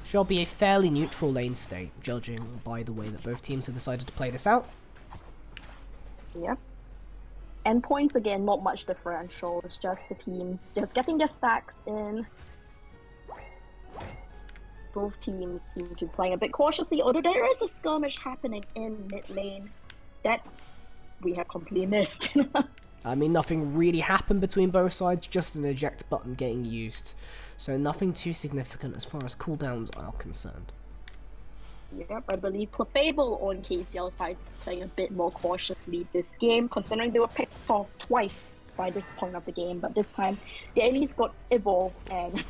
shall be a fairly neutral lane state, judging by the way that both teams have decided to play this out. Yep. And points again, not much differential. It's just the teams just getting their stacks in. Both teams seem to be playing a bit cautiously, although there is a skirmish happening in mid lane that we have completely missed. I mean, nothing really happened between both sides, just an eject button getting used. So nothing too significant as far as cooldowns are concerned. Yep, I believe Clefable on KCL side is playing a bit more cautiously this game, considering they were picked off twice by this point of the game, but this time they at least got evolved and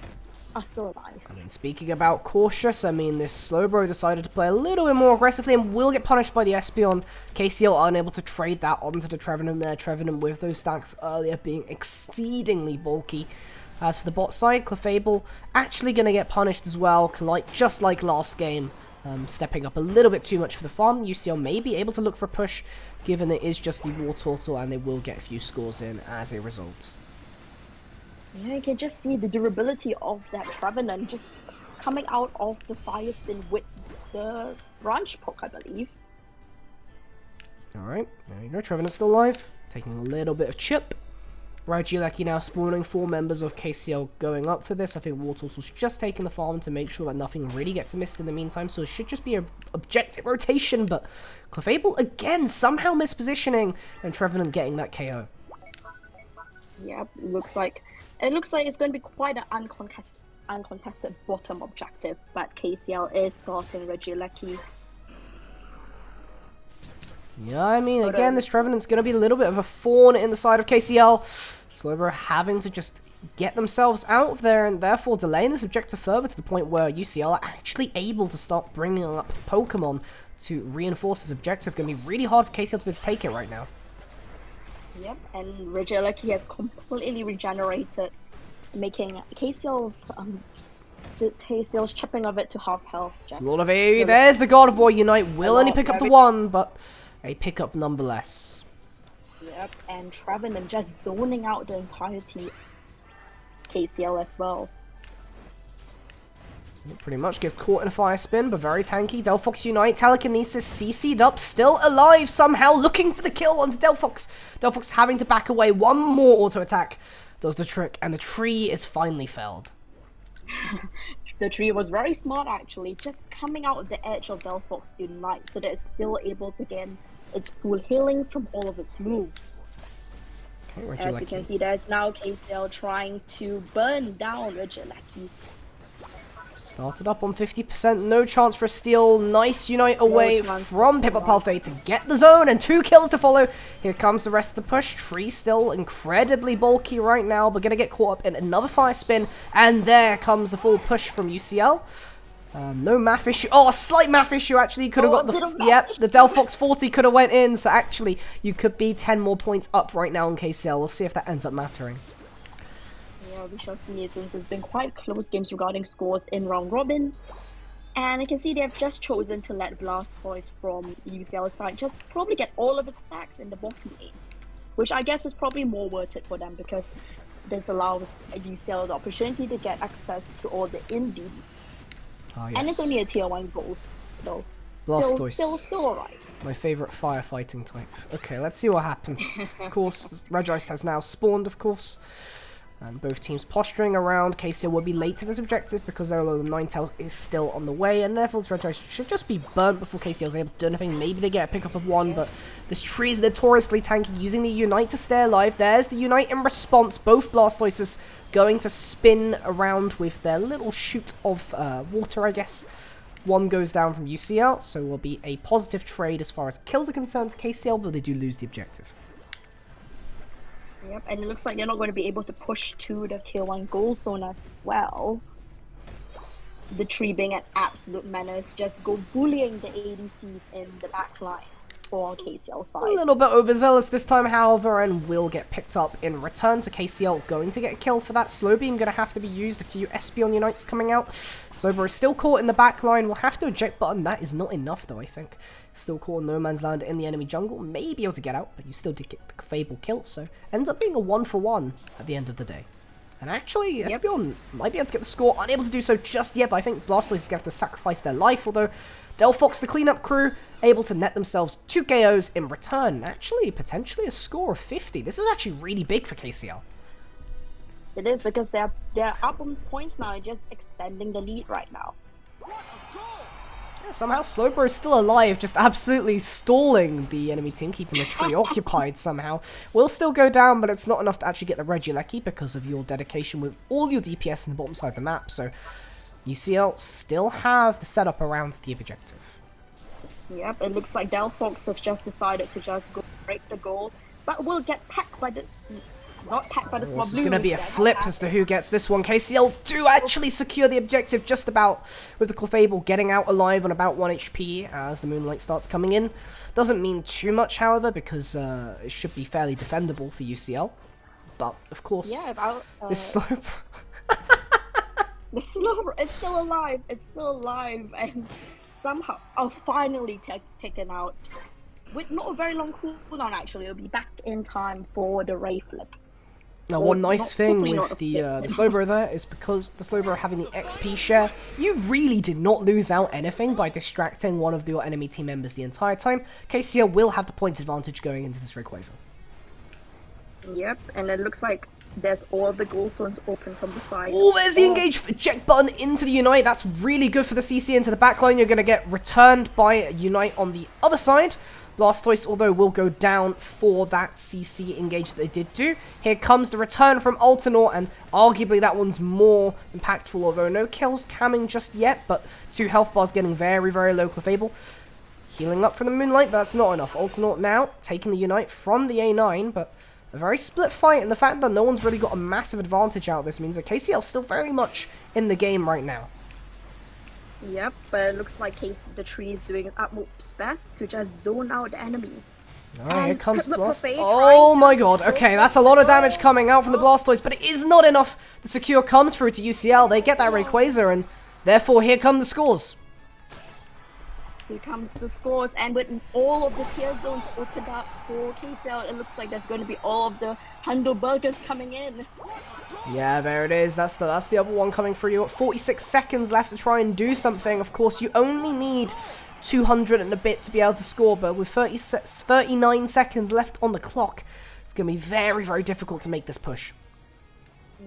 are still alive. I mean, speaking about cautious, I mean, this Slowbro decided to play a little bit more aggressively and will get punished by the Espion. KCL unable to trade that onto the Trevenant there. Trevenant with those stacks earlier being exceedingly bulky. As for the bot side, Clefable actually going to get punished as well, just like last game. Stepping up a little bit too much for the farm. UCL may be able to look for a push, given it is just the War Turtle, and they will get a few scores in as a result. Yeah, you can just see the durability of that Trevenant just coming out of the fire spin with the branch poke, I believe. Alright, there you go. Trevenant's still alive. Taking a little bit of chip. Rajulecki now spawning 4 members of KCL going up for this. I think War Turtle's just taking the farm to make sure that nothing really gets missed in the meantime, so it should just be an objective rotation, but Clefable again somehow mispositioning and Trevenant getting that KO. Yep, it looks like it's going to be quite an uncontested bottom objective, but KCL is starting Rajulecki. Yeah, I mean, again, this Trevenant's going to be a little bit of a thorn in the side of KCL. Slowbro having to just get themselves out of there and therefore delaying this objective further to the point where UCL are actually able to start bringing up Pokemon to reinforce this objective. Going to be really hard for KCL to be able to take it right now. Yep, and Rajulecki has completely regenerated, making KCL's chipping of it to half health. There's the God of War Unite. Will only pick up the one, but a pickup nonetheless. Yep, and Trevenant just zoning out the entirety KCL as well. Pretty much gets caught in a fire spin, but very tanky. Delphox Unite, Telekinesis CC'd up, still alive somehow, looking for the kill onto Delphox. Delphox having to back away. One more auto attack does the trick, and the tree is finally felled. The tree was very smart actually, just coming out of the edge of Delphox Unite so that it's still able to get its full healings from all of its moves. Okay, as you can see, there's now KCL trying to burn down Rajulecki. Started up on 50%, no chance for a steal. Nice Unite away from Piplup to get the zone and 2 kills to follow. Here comes the rest of the push. Tree still incredibly bulky right now, but gonna get caught up in another fire spin. And there comes the full push from UCL. No math issue. Oh, a slight math issue actually. Could have got the... Yep, the Delphox 40 could have went in. So actually, you could be 10 more points up right now on KCL. We'll see if that ends up mattering. Yeah, we shall see, since it's been quite close games regarding scores in round robin. And you can see they have just chosen to let Blastoise from UCL side just probably get all of its stacks in the bottom lane. Which I guess is probably more worth it for them because this allows UCL the opportunity to get access to all the indie. Yes. And it's only a tier 1 goal, so Blastoise. Still alright. My favourite firefighting type. Okay, let's see what happens. Of course, Regice has now spawned, of course. And both teams posturing around. KCL will be late to this objective because their Ninetales is still on the way, and therefore this Regice should just be burnt before KCL is able to do anything. Maybe they get a pickup of 1, but this tree is notoriously tanky, using the Unite to stay alive. There's the Unite in response. Both Blastoises going to spin around with their little shoot of water, I guess. 1 goes down from UCL, so will be a positive trade as far as kills are concerned to KCL, but they do lose the objective. Yep, and it looks like they're not going to be able to push to the tier 1 goal zone as well. the tree being an absolute menace, just go bullying the ADCs in the back line for KCL A side. little bit overzealous this time, however, and will get picked up in return. So KCL going to get a kill for that. Slow beam going to have to be used. A few Espeon Unites coming out. Slober is still caught in the back line. Will have to eject button. That is not enough, though, I think. Still caught in no man's land in the enemy jungle. May be able to get out, but you still did get the Fable kill. So ends up being a 1-for-1 at the end of the day. And actually, Espeon might be able to get the score. Unable to do so just yet, but I think Blastoise is going to have to sacrifice their life. Although Delphox, the cleanup crew, able to net themselves 2 KOs in return. Actually, potentially a score of 50. This is actually really big for KCL. It is, because they're up on points now and just extending the lead right now. Yeah, somehow Slowbro is still alive, just absolutely stalling the enemy team, keeping the tree occupied somehow. Will still go down, but it's not enough to actually get the Regieleki because of your dedication with all your DPS in the bottom side of the map. So UCL still have the setup around the objective. Yep, it looks like Delphox have just decided to just go break the goal, but will get packed by the... Not packed by the Swablu. This is going to be a flip as to who gets this one. KCL do actually secure the objective just about, with the Clefable getting out alive on about 1 HP as the Moonlight starts coming in. Doesn't mean too much, however, because it should be fairly defendable for UCL. But, of course, this slope... The Slober is still alive. It's still alive, and somehow, finally taken out. With not a very long cooldown, actually. It'll be back in time for the Ray flip. Now, one nice thing with the Slowbro there is because the Slowbro having the XP share, you really did not lose out anything by distracting one of your enemy team members the entire time. KCL will have the points advantage going into this Rayquaza. Yep, and it looks like there's all of the goal zones open from the side. Oh, there's the engage eject button into the Unite. That's really good for the CC into the backline. You're going to get returned by Unite on the other side. Blastoise, although, will go down for that CC engage that they did do. Here comes the return from Ultinaut, and arguably that one's more impactful, although no kills coming just yet, but 2 health bars getting very, very low. Clefable healing up from the Moonlight, but that's not enough. Ultinaut now taking the Unite from the A9, but a very split fight, and the fact that no one's really got a massive advantage out of this means that KCL is still very much in the game right now. Yep, but it looks like the tree is doing its utmost best to just zone out the enemy. Alright, here comes Blast. Oh my god, okay, that's a lot of damage coming out from the Blastoise, but it is not enough. The secure comes through to UCL, they get that Rayquaza, and therefore here come the scores. Here comes the scores, and with all of the tier zones opened up for KCL, it looks like there's going to be all of the Hundo Burgers coming in. Yeah, there it is. That's the other one coming through. You got 46 seconds left to try and do something. Of course, you only need 200 and a bit to be able to score, but with 39 seconds left on the clock, it's going to be very, very difficult to make this push.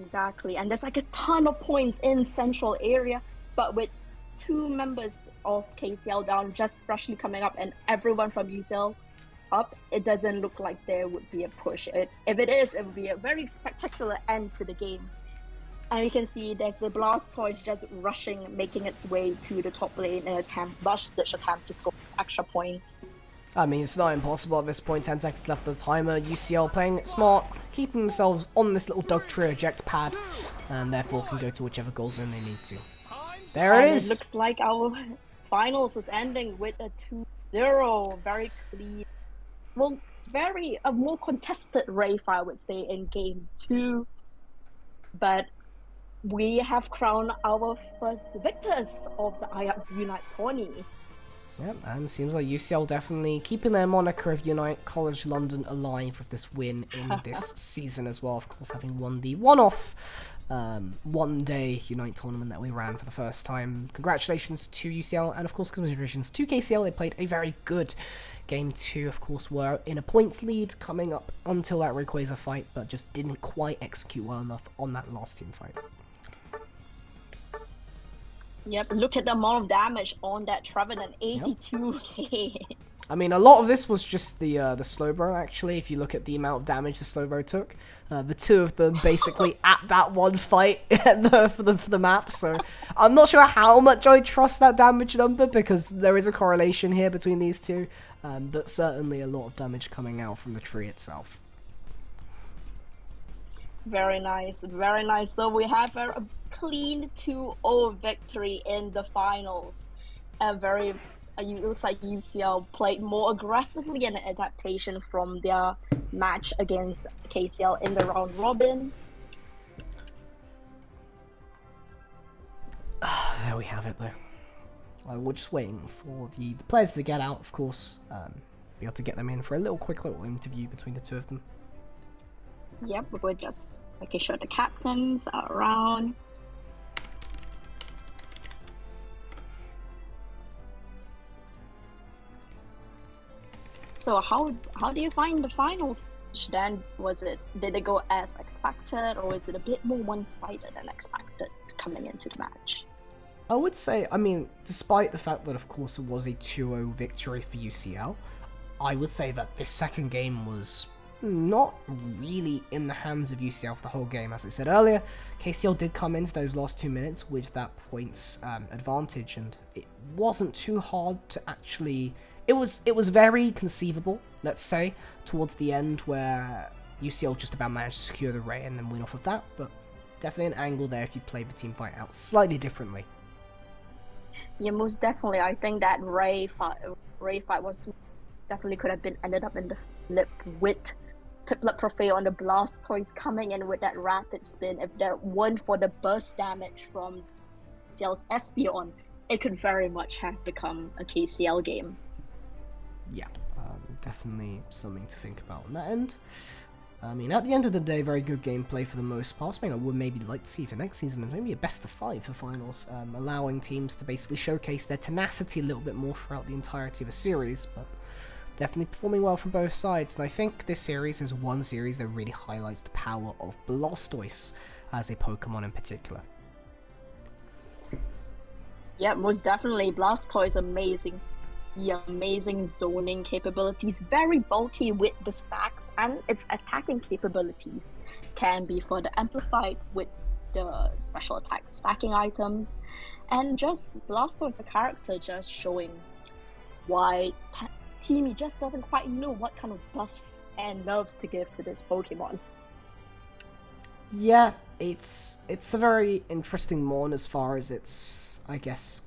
Exactly, and there's like a ton of points in central area, but with 2 members of KCL down, just freshly coming up, and everyone from UCL up, it doesn't look like there would be a push. If it is, it would be a very spectacular end to the game. And you can see there's the Blastoise just rushing, making its way to the top lane in last-ditch attempt to score extra points. I mean, it's not impossible at this point. 10 seconds left of the timer. UCL playing it smart, keeping themselves on this little Dugtrio eject pad, and therefore can go to whichever goal zone they need to. There it is! It looks like our finals is ending with a 2-0. Very clean. Well, a more contested race, I would say, in game 2. But we have crowned our first victors of the IAPS Unite tourney. Yep, and it seems like UCL definitely keeping their moniker of Unite College London alive with this win in this season as well. Of course, having won the one-off one-day Unite tournament that we ran for the first time. Congratulations to UCL, and of course congratulations to KCL. They played a very good game 2. Of course, were in a points lead coming up until that Rayquaza fight, but just didn't quite execute well enough on that last team fight. Yep, look at the amount of damage on that Trevenant, 82k. Yep. I mean, a lot of this was just the Slowbro, actually, if you look at the amount of damage the Slowbro took. The 2 of them basically at that one fight for the map, so I'm not sure how much I trust that damage number, because there is a correlation here between these 2, but certainly a lot of damage coming out from the tree itself. Very nice, very nice. So we have a clean 2-0 victory in the finals. A very, it looks like UCL played more aggressively in an adaptation from their match against KCL in the round robin. There we have it, though. We're just waiting for the players to get out, of course. Be able to get them in for a quick little interview between the two of them. Yep, we're just making sure the captains are around. So how do you find the finals then? Did it go as expected, or is it a bit more one-sided than expected coming into the match? I would say, I mean, despite the fact that, of course, it was a 2-0 victory for UCL, I would say that this second game was not really in the hands of UCL for the whole game. As I said earlier, KCL did come into those last 2 minutes with that points advantage, and it wasn't too hard to actually... It was very conceivable, let's say, towards the end, where UCL just about managed to secure the Ray and then win off of that, but definitely an angle there if you played the team fight out slightly differently. Yeah, most definitely. I think that Ray fight was definitely could have been ended up in the flip with Piplup Prophet on the Blastoise coming in with that rapid spin. If there weren't for the burst damage from KCL's Espeon, it could very much have become a KCL game. Yeah, definitely something to think about on that end. I mean, at the end of the day, very good gameplay for the most part. Something I would maybe like to see for next season, and maybe a best of 5 for finals, allowing teams to basically showcase their tenacity a little bit more throughout the entirety of a series, but definitely performing well from both sides. And I think this series is one series that really highlights the power of Blastoise as a Pokemon in particular. Yeah, most definitely. Blastoise amazing. The amazing zoning capabilities, very bulky with the stacks, and its attacking capabilities can be further amplified with the special attack stacking items. And just Blastoise, a character, just showing why Teamy just doesn't quite know what kind of buffs and nerfs to give to this Pokemon. Yeah, it's a very interesting mon as far as its, I guess,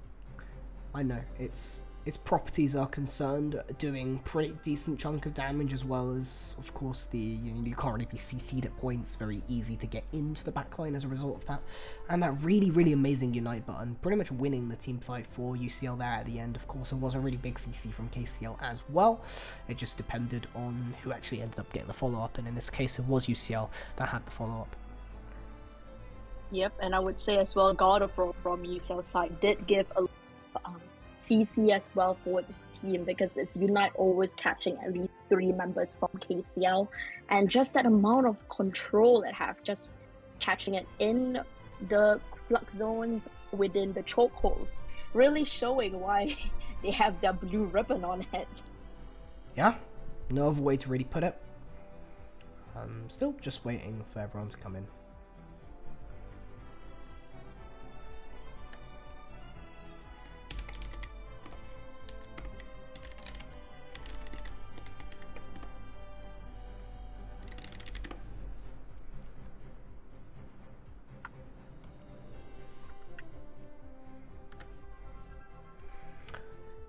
I know, its properties are concerned, doing pretty decent chunk of damage, as well as, of course, you can't really be CC'd at points, very easy to get into the backline as a result of that, and that really, really amazing Unite button, pretty much winning the team fight for UCL there at the end. Of course, it was a really big CC from KCL as well, it just depended on who actually ended up getting the follow-up, and in this case, it was UCL that had the follow-up. Yep, and I would say as well, God of War from UCL's side did give a CC as well for this team, because it's Unite always catching at least 3 members from KCL, and just that amount of control it have, just catching it in the flux zones within the chokeholds, really showing why they have their blue ribbon on it. Yeah, no other way to really put it. Still just waiting for everyone to come in.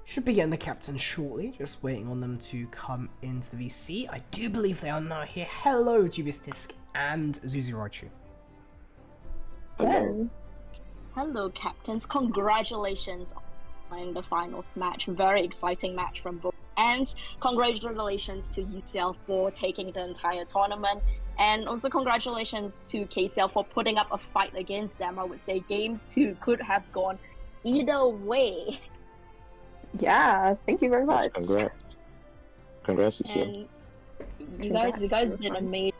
Should be getting the captains shortly, just waiting on them to come into the VC. I do believe they are now here. Hello, Dubious Disc and Zuzu Raichu. Hello. Hello, captains. Congratulations on the finals match. Very exciting match from both ends. Congratulations to UCL for taking the entire tournament. And also congratulations to KCL for putting up a fight against them. I would say game 2 could have gone either way. Yeah, thank you very much. Congrats, UCL. And you guys did an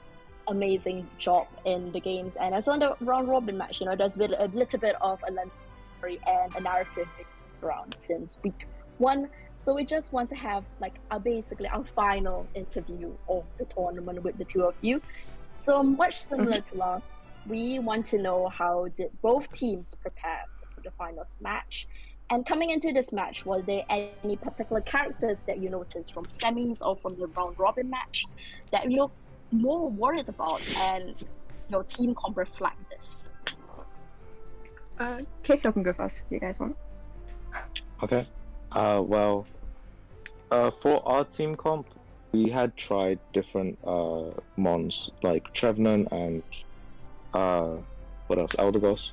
amazing job in the games. And as on the round robin match, there's been a little bit of a lengthy story and a narrative around since week 1. So we just want to have basically our final interview of the tournament with the two of you. So much similar to last, we want to know how did both teams prepare for the finals match. And coming into this match, were there any particular characters that you noticed from semis or from the round robin match that you're more worried about, and your team can reflect this? KCL can go first if you guys want. Okay. Well, for our team comp, we had tried different mons like Trevenant and what else? Eldegoss,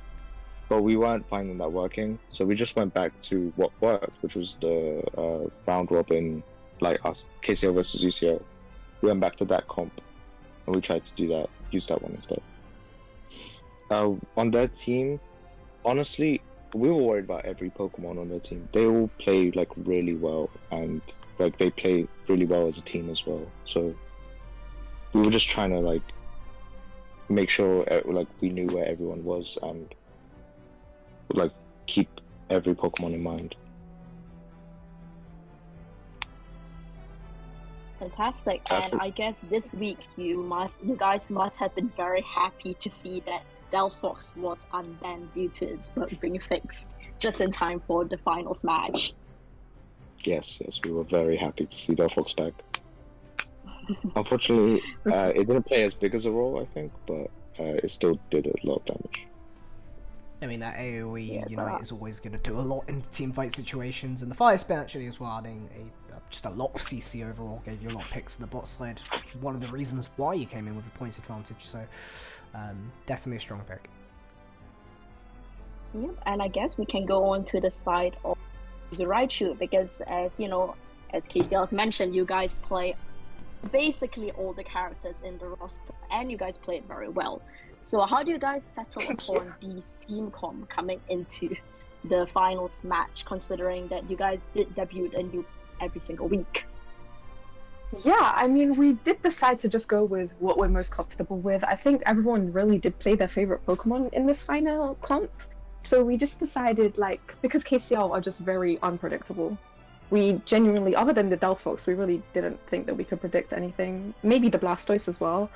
but we weren't finding that working. So we just went back to what worked, which was the round robin, like us KCL versus UCL. We went back to that comp, and we tried to do that, use that one instead. On their team, honestly, we were worried about every Pokemon on their team. They all play like really well, and like they play really well as a team as well. So we were just trying to like make sure like we knew where everyone was and like keep every Pokemon in mind. Fantastic. And I guess this week you guys must have been very happy to see that Delphox was unbanned due to its bug being fixed just in time for the finals match. Yes, we were very happy to see Delphox back. Unfortunately, it didn't play as big as a role, I think, but it still did a lot of damage. I mean, that AoE Unite is always going to do a lot in team fight situations, and the Fire Spin actually as well, adding just a lot of CC overall, gave you a lot of picks in the bot side. One of the reasons why you came in with a point advantage, so definitely a strong pick. Yep, and I guess we can go on to the side of Raichu, because as you know, as KCL has mentioned, you guys play basically all the characters in the roster, and you guys played very well. So how do you guys settle upon these team comp coming into the finals match, considering that you guys did debut a new every single week? Yeah, I mean, we did decide to just go with what we're most comfortable with. I think everyone really did play their favorite Pokemon in this final comp. So we just decided, like, because KCL are just very unpredictable, we genuinely, other than the Delphox, we really didn't think that we could predict anything. Maybe the Blastoise as well.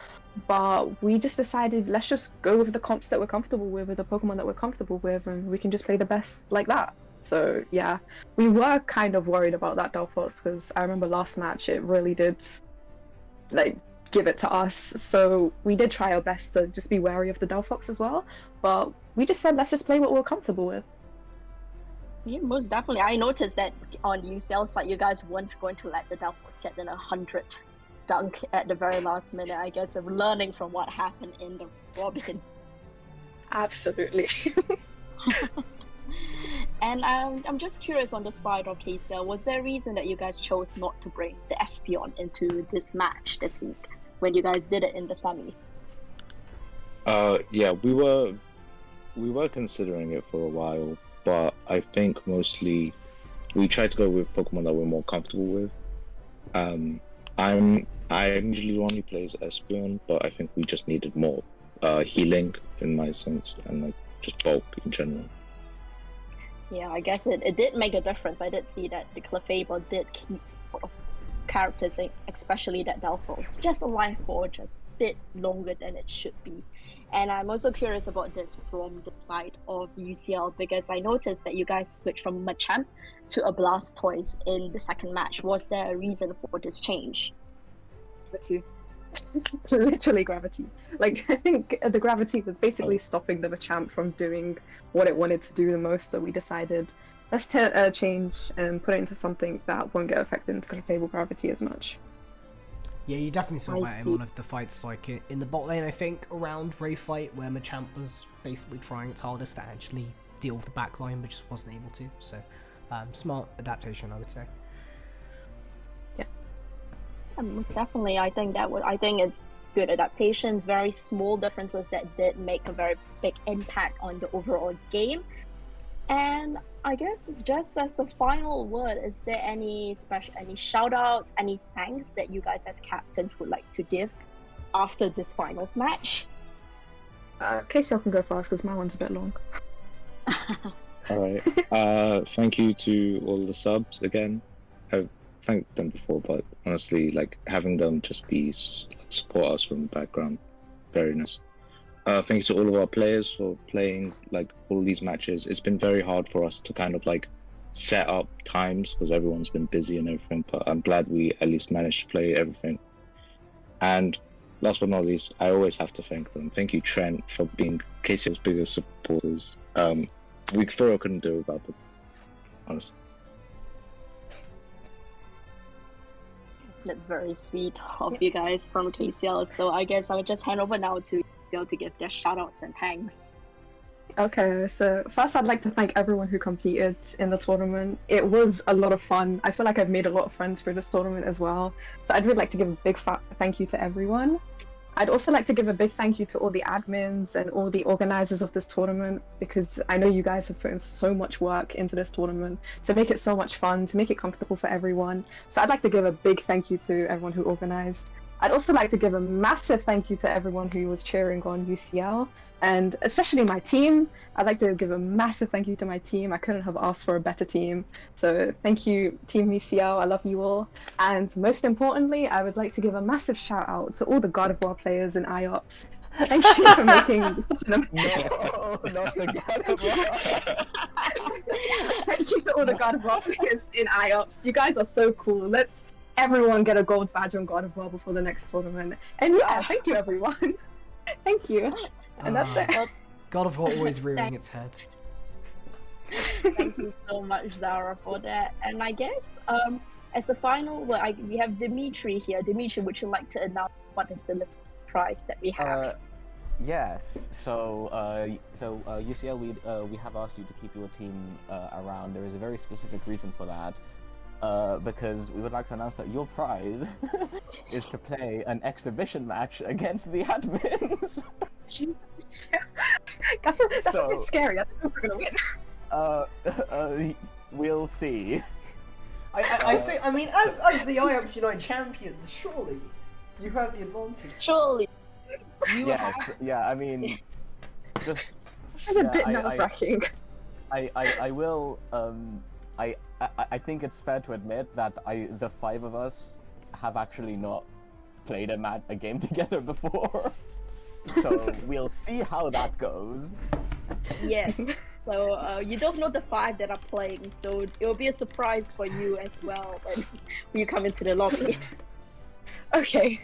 But we just decided, let's just go with the comps that we're comfortable with the Pokemon that we're comfortable with, and we can just play the best like that. So yeah, we were kind of worried about that Delphox, because I remember last match it really did, like, give it to us. So we did try our best to just be wary of the Delphox as well. But we just said, let's just play what we're comfortable with. Yeah, most definitely. I noticed that on UCL side, you guys weren't going to let the Delphox get in 100 dunk at the very last minute. I guess of learning from what happened in the Robin. Absolutely. And I'm just curious on the side of KCL, was there a reason that you guys chose not to bring the Espeon into this match this week when you guys did it in the semis? Yeah, we were considering it for a while, but I think mostly we tried to go with Pokemon that we're more comfortable with. I usually only plays Espeon, but I think we just needed more healing in my sense, and like just bulk in general. Yeah, I guess it did make a difference. I did see that the Clefable did keep characters, especially that Delphox, just alive for just a bit longer than it should be. And I'm also curious about this from the side of UCL, because I noticed that you guys switched from Machamp to a Blastoise in the second match. Was there a reason for this change? Gravity. Literally gravity. Like, I think the gravity was basically stopping the Machamp from doing what it wanted to do the most, so we decided, let's change and put it into something that won't get affected into Clefable gravity as much. Yeah, you definitely saw that in one of the fights, like in the bot lane, I think, around Ray fight, where Machamp was basically trying its hardest to actually deal with the backline, but just wasn't able to. So, smart adaptation, I would say. Yeah, most definitely. I think it's good adaptations, very small differences that did make a very big impact on the overall game. And I guess just as a final word, is there any shout outs, any thanks that you guys as captains would like to give after this finals match? KCL can go first because my one's a bit long. Alright. Thank you to all the subs again. I've thanked them before, but honestly, like having them just be support us from the background, very nice. Thank you to all of our players for playing like all these matches. It's been very hard for us to kind of like set up times because everyone's been busy and everything, but I'm glad we at least managed to play everything. And last but not least, I always have to thank them. Thank you, Trent, for being KCL's biggest supporters. Week 4 I couldn't do without them, honestly. That's very sweet of you guys from KCL. So I guess I'll just hand over now to KCL to give their shoutouts and thanks. Okay, so first I'd like to thank everyone who competed in the tournament. It was a lot of fun. I feel like I've made a lot of friends through this tournament as well. So I'd really like to give a big thank you to everyone. I'd also like to give a big thank you to all the admins and all the organizers of this tournament, because I know you guys have put in so much work into this tournament to make it so much fun, to make it comfortable for everyone. So I'd like to give a big thank you to everyone who organized. I'd also like to give a massive thank you to everyone who was cheering on UCL, and especially my team. I'd like to give a massive thank you to my team. I couldn't have asked for a better team. So thank you, Team UCL. I love you all. And most importantly, I would like to give a massive shout out to all the God of War players in IOPS. Thank you for making such an No, not the God of War. Thank you to all the God of War players in IOPS. You guys are so cool. Let's everyone get a gold badge on God of War before the next tournament. And yeah, thank you everyone. Thank you. And that's it. God of War always rearing its head. Thank you so much, Zara, for that. And I guess as a final, we have Dimitri here. Dimitri, would you like to announce what is the little prize that we have? Yes. So UCL, we have asked you to keep your team around. There is a very specific reason for that. Because we would like to announce that your prize is to play an exhibition match against the admins. That's a bit scary. I don't know if we're gonna win. We'll see. I think. I mean, as the IOPS United champions, surely you have the advantage. Surely. Yes. Yeah. I mean, just. This is a bit nerve-wracking. I will. I think it's fair to admit that the 5 of us have actually not played a game together before. So we'll see how that goes. Yes. So you don't know the 5 that are playing, so it'll be a surprise for you as well when you come into the lobby. Okay.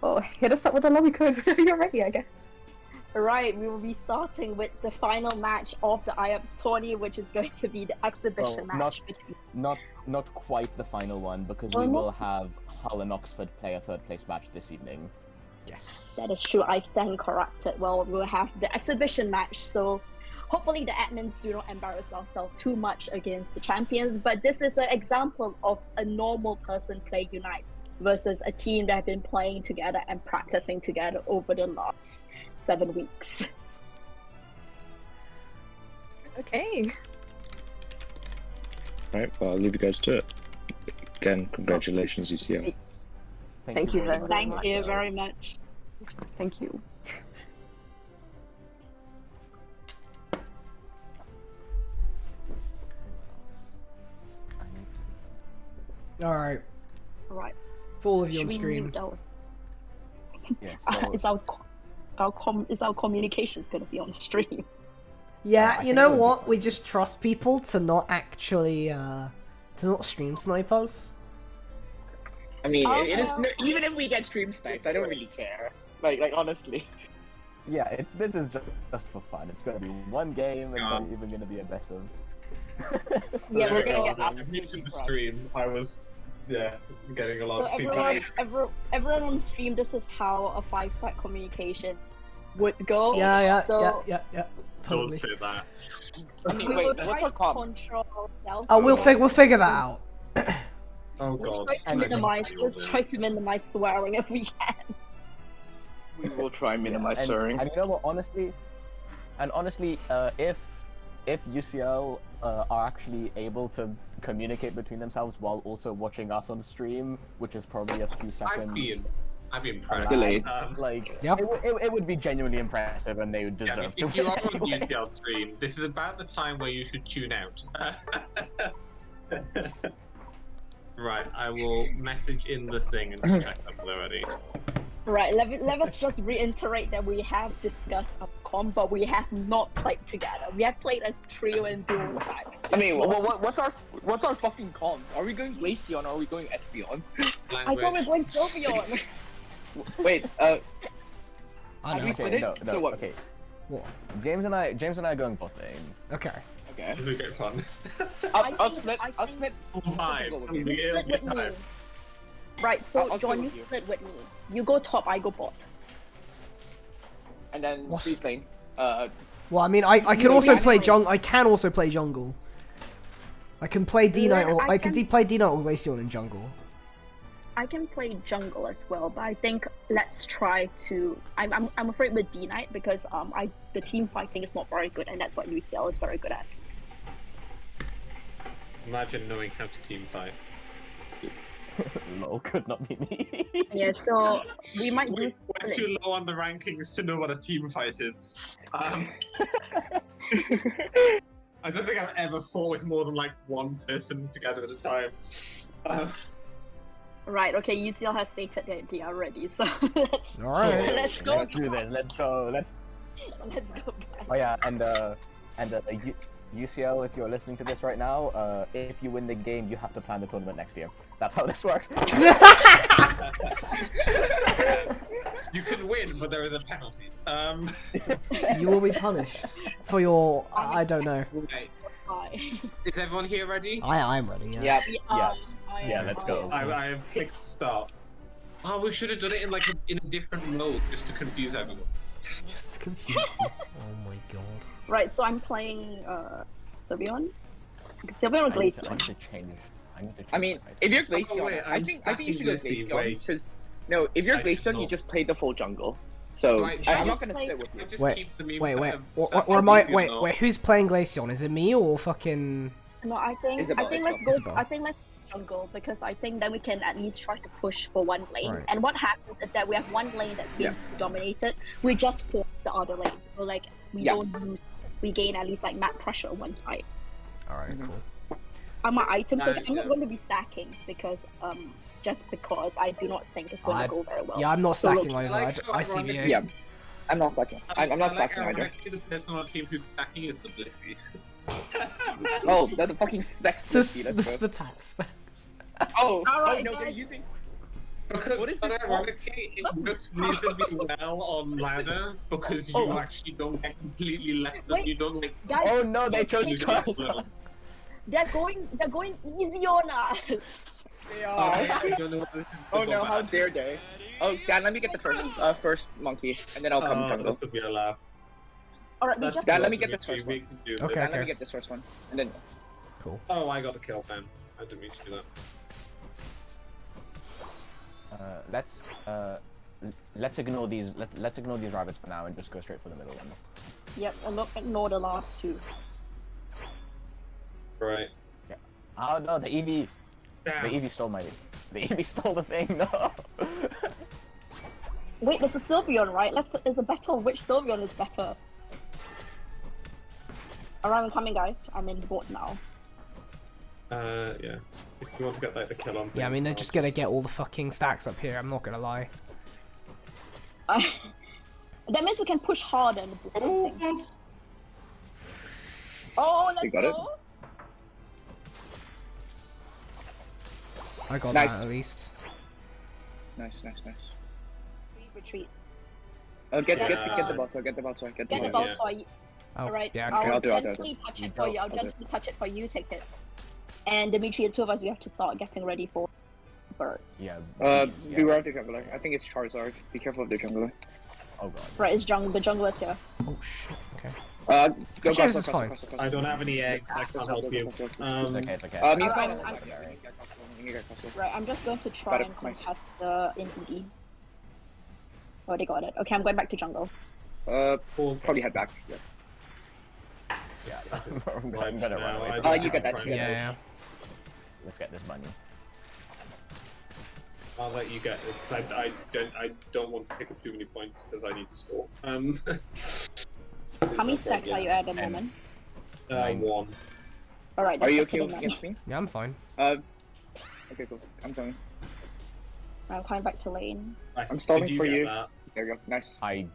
Well, hit us up with a lobby code whenever you're ready, I guess. Alright, we will be starting with the final match of the IOPS tourney, which is going to be the exhibition match between... Not quite the final one, because we will have Hull and Oxford play a 3rd place match this evening. Yes. That is true, I stand corrected. Well, we'll have the exhibition match, so hopefully the admins do not embarrass ourselves too much against the champions, but this is an example of a normal person play Unite versus a team that have been playing together and practicing together over the last 7 weeks. Okay. Right, well, I'll leave you guys to it. Again, congratulations, UCL. Thank you very much. Thank you very much. Thank you. Alright. Right. For all of you on Should we stream. mute ours? Yeah, Is our communications going to be on stream? Yeah, I you know think it would be what? fun. We just trust people to not actually, to not stream snipe us. I mean, Oh, it is well. no, even if we get stream sniped, I don't really care. Like honestly. Yeah, this is just for fun. It's going to be one game. It's not even going to be a best of. Yeah, we're There gonna we get go. up. I've muted the stream. I was, getting a lot So of feedback. everyone on stream, this is how a 5-star communication would go. Yeah, So yeah. Don't Totally. say that. I mean, we wait, will what's try our to comp? control ourselves. Oh, we'll figure that out. Oh god. Let's try to minimize swearing if we can. We will try and minimize and, swearing. and you know what? Honestly, if UCL are actually able to communicate between themselves while also watching us on stream, which is probably a few seconds. I'd be impressed. Delayed. Like, Yep. it would be genuinely impressive, and they would Yeah, deserve if to you win are on anyway. UCL stream, this is about the time where you should tune out. Right, I will message in the thing and just check them already. Right, let us just reiterate that we have discussed a comp, but we have not played together. We have played as trio and duo stacks. I mean, what's our fucking comp? Are we going Glaceon or are we going Espeon? I thought we were going Sylveon. Wait, I Have know. we split it? No, So what? okay. What? James and I are going bot lane. Okay. Okay. It'll be great fun. I'll think- split. I I'll think- split. Fine. Go with It'll you. be- You it'll split be with me. time. Right, so I'll John, split you with you. split with me. You go top, I go bot. And then What? freeze lane. Well, I mean, I can No, also yeah, play anyway. I can also play jungle. I can play D Knight or I can can- play D Knight or Glaceon in jungle. I can play jungle as well, but I think let's try to. I'm afraid with D Knight because the team fighting is not very good, and that's what UCL is very good at. Imagine knowing how to team fight. Lol, could not be me. Yeah, so we might do We're split. too low on the rankings to know what a team fight is. I don't think I've ever fought with more than like one person together at a time. Right, okay, UCL has stated that they are ready, so let's, All right. let's go. Let's do this. Let's go. Let's. Let's go, guys. Oh yeah, and UCL, if you're listening to this right now, if you win the game, you have to plan the tournament next year. That's how this works. You can win, but there is a penalty. You will be punished for your. I don't know. Okay. Bye. Is everyone here ready? I'm ready. Yeah. Yeah. Yeah, let's go. I have clicked start. Oh, we should have done it in like in a different mode just to confuse everyone. Just to confuse me. Oh my god. Right, so I'm playing Sylveon. Sylveon or I need to Glaceon? change. I mean, if you're Glaceon, wait, I I'm think you should go stacking Glaceon, Glaceon wait. because no, if you're I should Glaceon, you not. just play the full jungle. So Right, I'm I not just gonna play- split with you. I just Wait, keep the memes Wait. that have stuck Or on am I? Glaceon Wait. now. Wait. Who's playing Glaceon? Is it me or fucking? No, I think Isabel, let's go. Isabel. I think let's jungle because I think then we can at least try to push for one lane. Right. And what happens is that we have one lane that's being dominated. We just force the other lane. So like we Yeah. don't lose. We gain at least like map pressure on one side. All right. Mhm. Cool. My items, so Yeah, I'm not yeah. going to be stacking because just because I do not think it's going I- to go very well. Yeah, I'm not So look, stacking either. like I how see ironically- VA. Yeah, I'm not stacking. I'm not stacking I like either. actually the person on our team who's stacking is the Blissey. Oh, that's the fucking specs. The Blissey, let's go. Spatak specs. Oh, Alright, no, they're guys. using. Because What is this ironically, it works reasonably well on ladder because you Oh. actually don't get completely left. Wait, You don't like. guys, Oh no, they chose use Carl. it well. they're going easy on us. They Okay, are. I don't know what this is. Oh gonna no, go how bad. dare they? Oh, Dan, let me get the first monkey, and then I'll come Oh, jungle. this will be a laugh. All right, we That's just Dan, good, let me get the Dimitri, first we one. can do Okay. this. Dan, let me get this first one, and then Cool. Oh, I got a kill, Ben. I didn't mean to do that. Let's ignore these. Let's ignore these rabbits for now and just go straight for the middle one. Yep, and look, ignore the last two. Right. Oh no, the Eevee. The Damn. Eevee stole my. The Eevee stole the thing. No. Wait, there's a Sylveon, right? There's a battle. Which Sylveon is better? Alright, I'm coming, guys. I'm in the board now. Yeah. If you want to get like the kill on. Yeah, I mean things, they're I'll just gonna get all the fucking stacks up here. I'm not gonna lie. That means we can push harder in the board. Oh, Oh, You let's got it? go. I got Nice. that at least. nice. Retreat. Oh, get the Yeah. ball, get the ball, get the Get the ball. ball for you. Oh, Alright, yeah. I'll Okay. I'll do it. gently touch You it for you. go. I'll I'll do it. gently touch it for you. Take it. And Dimitri, the two of us, we have to start getting ready for bird. Yeah. Uh, yeah. beware of the jungler. I think it's Charizard. Be careful of the jungler. Oh god. Right, it's the jungle is here. Oh shit. Okay. Go Actually, this is fine. I don't have any eggs. I can't help you. It's okay. It's okay. He's Alright, fine. I'm- You get crossbow. Right, I'm just going to try Got it, and nice. contest the Inter-Uni. Oh, they got it. Okay, I'm going back to jungle. Probably head back. Yeah. Yeah. I'm gonna run away. I from don't you that. get that, try you and- Yeah, yeah. Let's get this money. I'll let you get it because I don't want to pick up too many points because I need to score. How many stacks are you at the moment? One. Alright, Are you that's okay better than against me? Yeah, I'm fine. Okay, cool. I'm coming. I'm coming back to lane. I'm stalling Did you for get you. that? There you go. Nice. I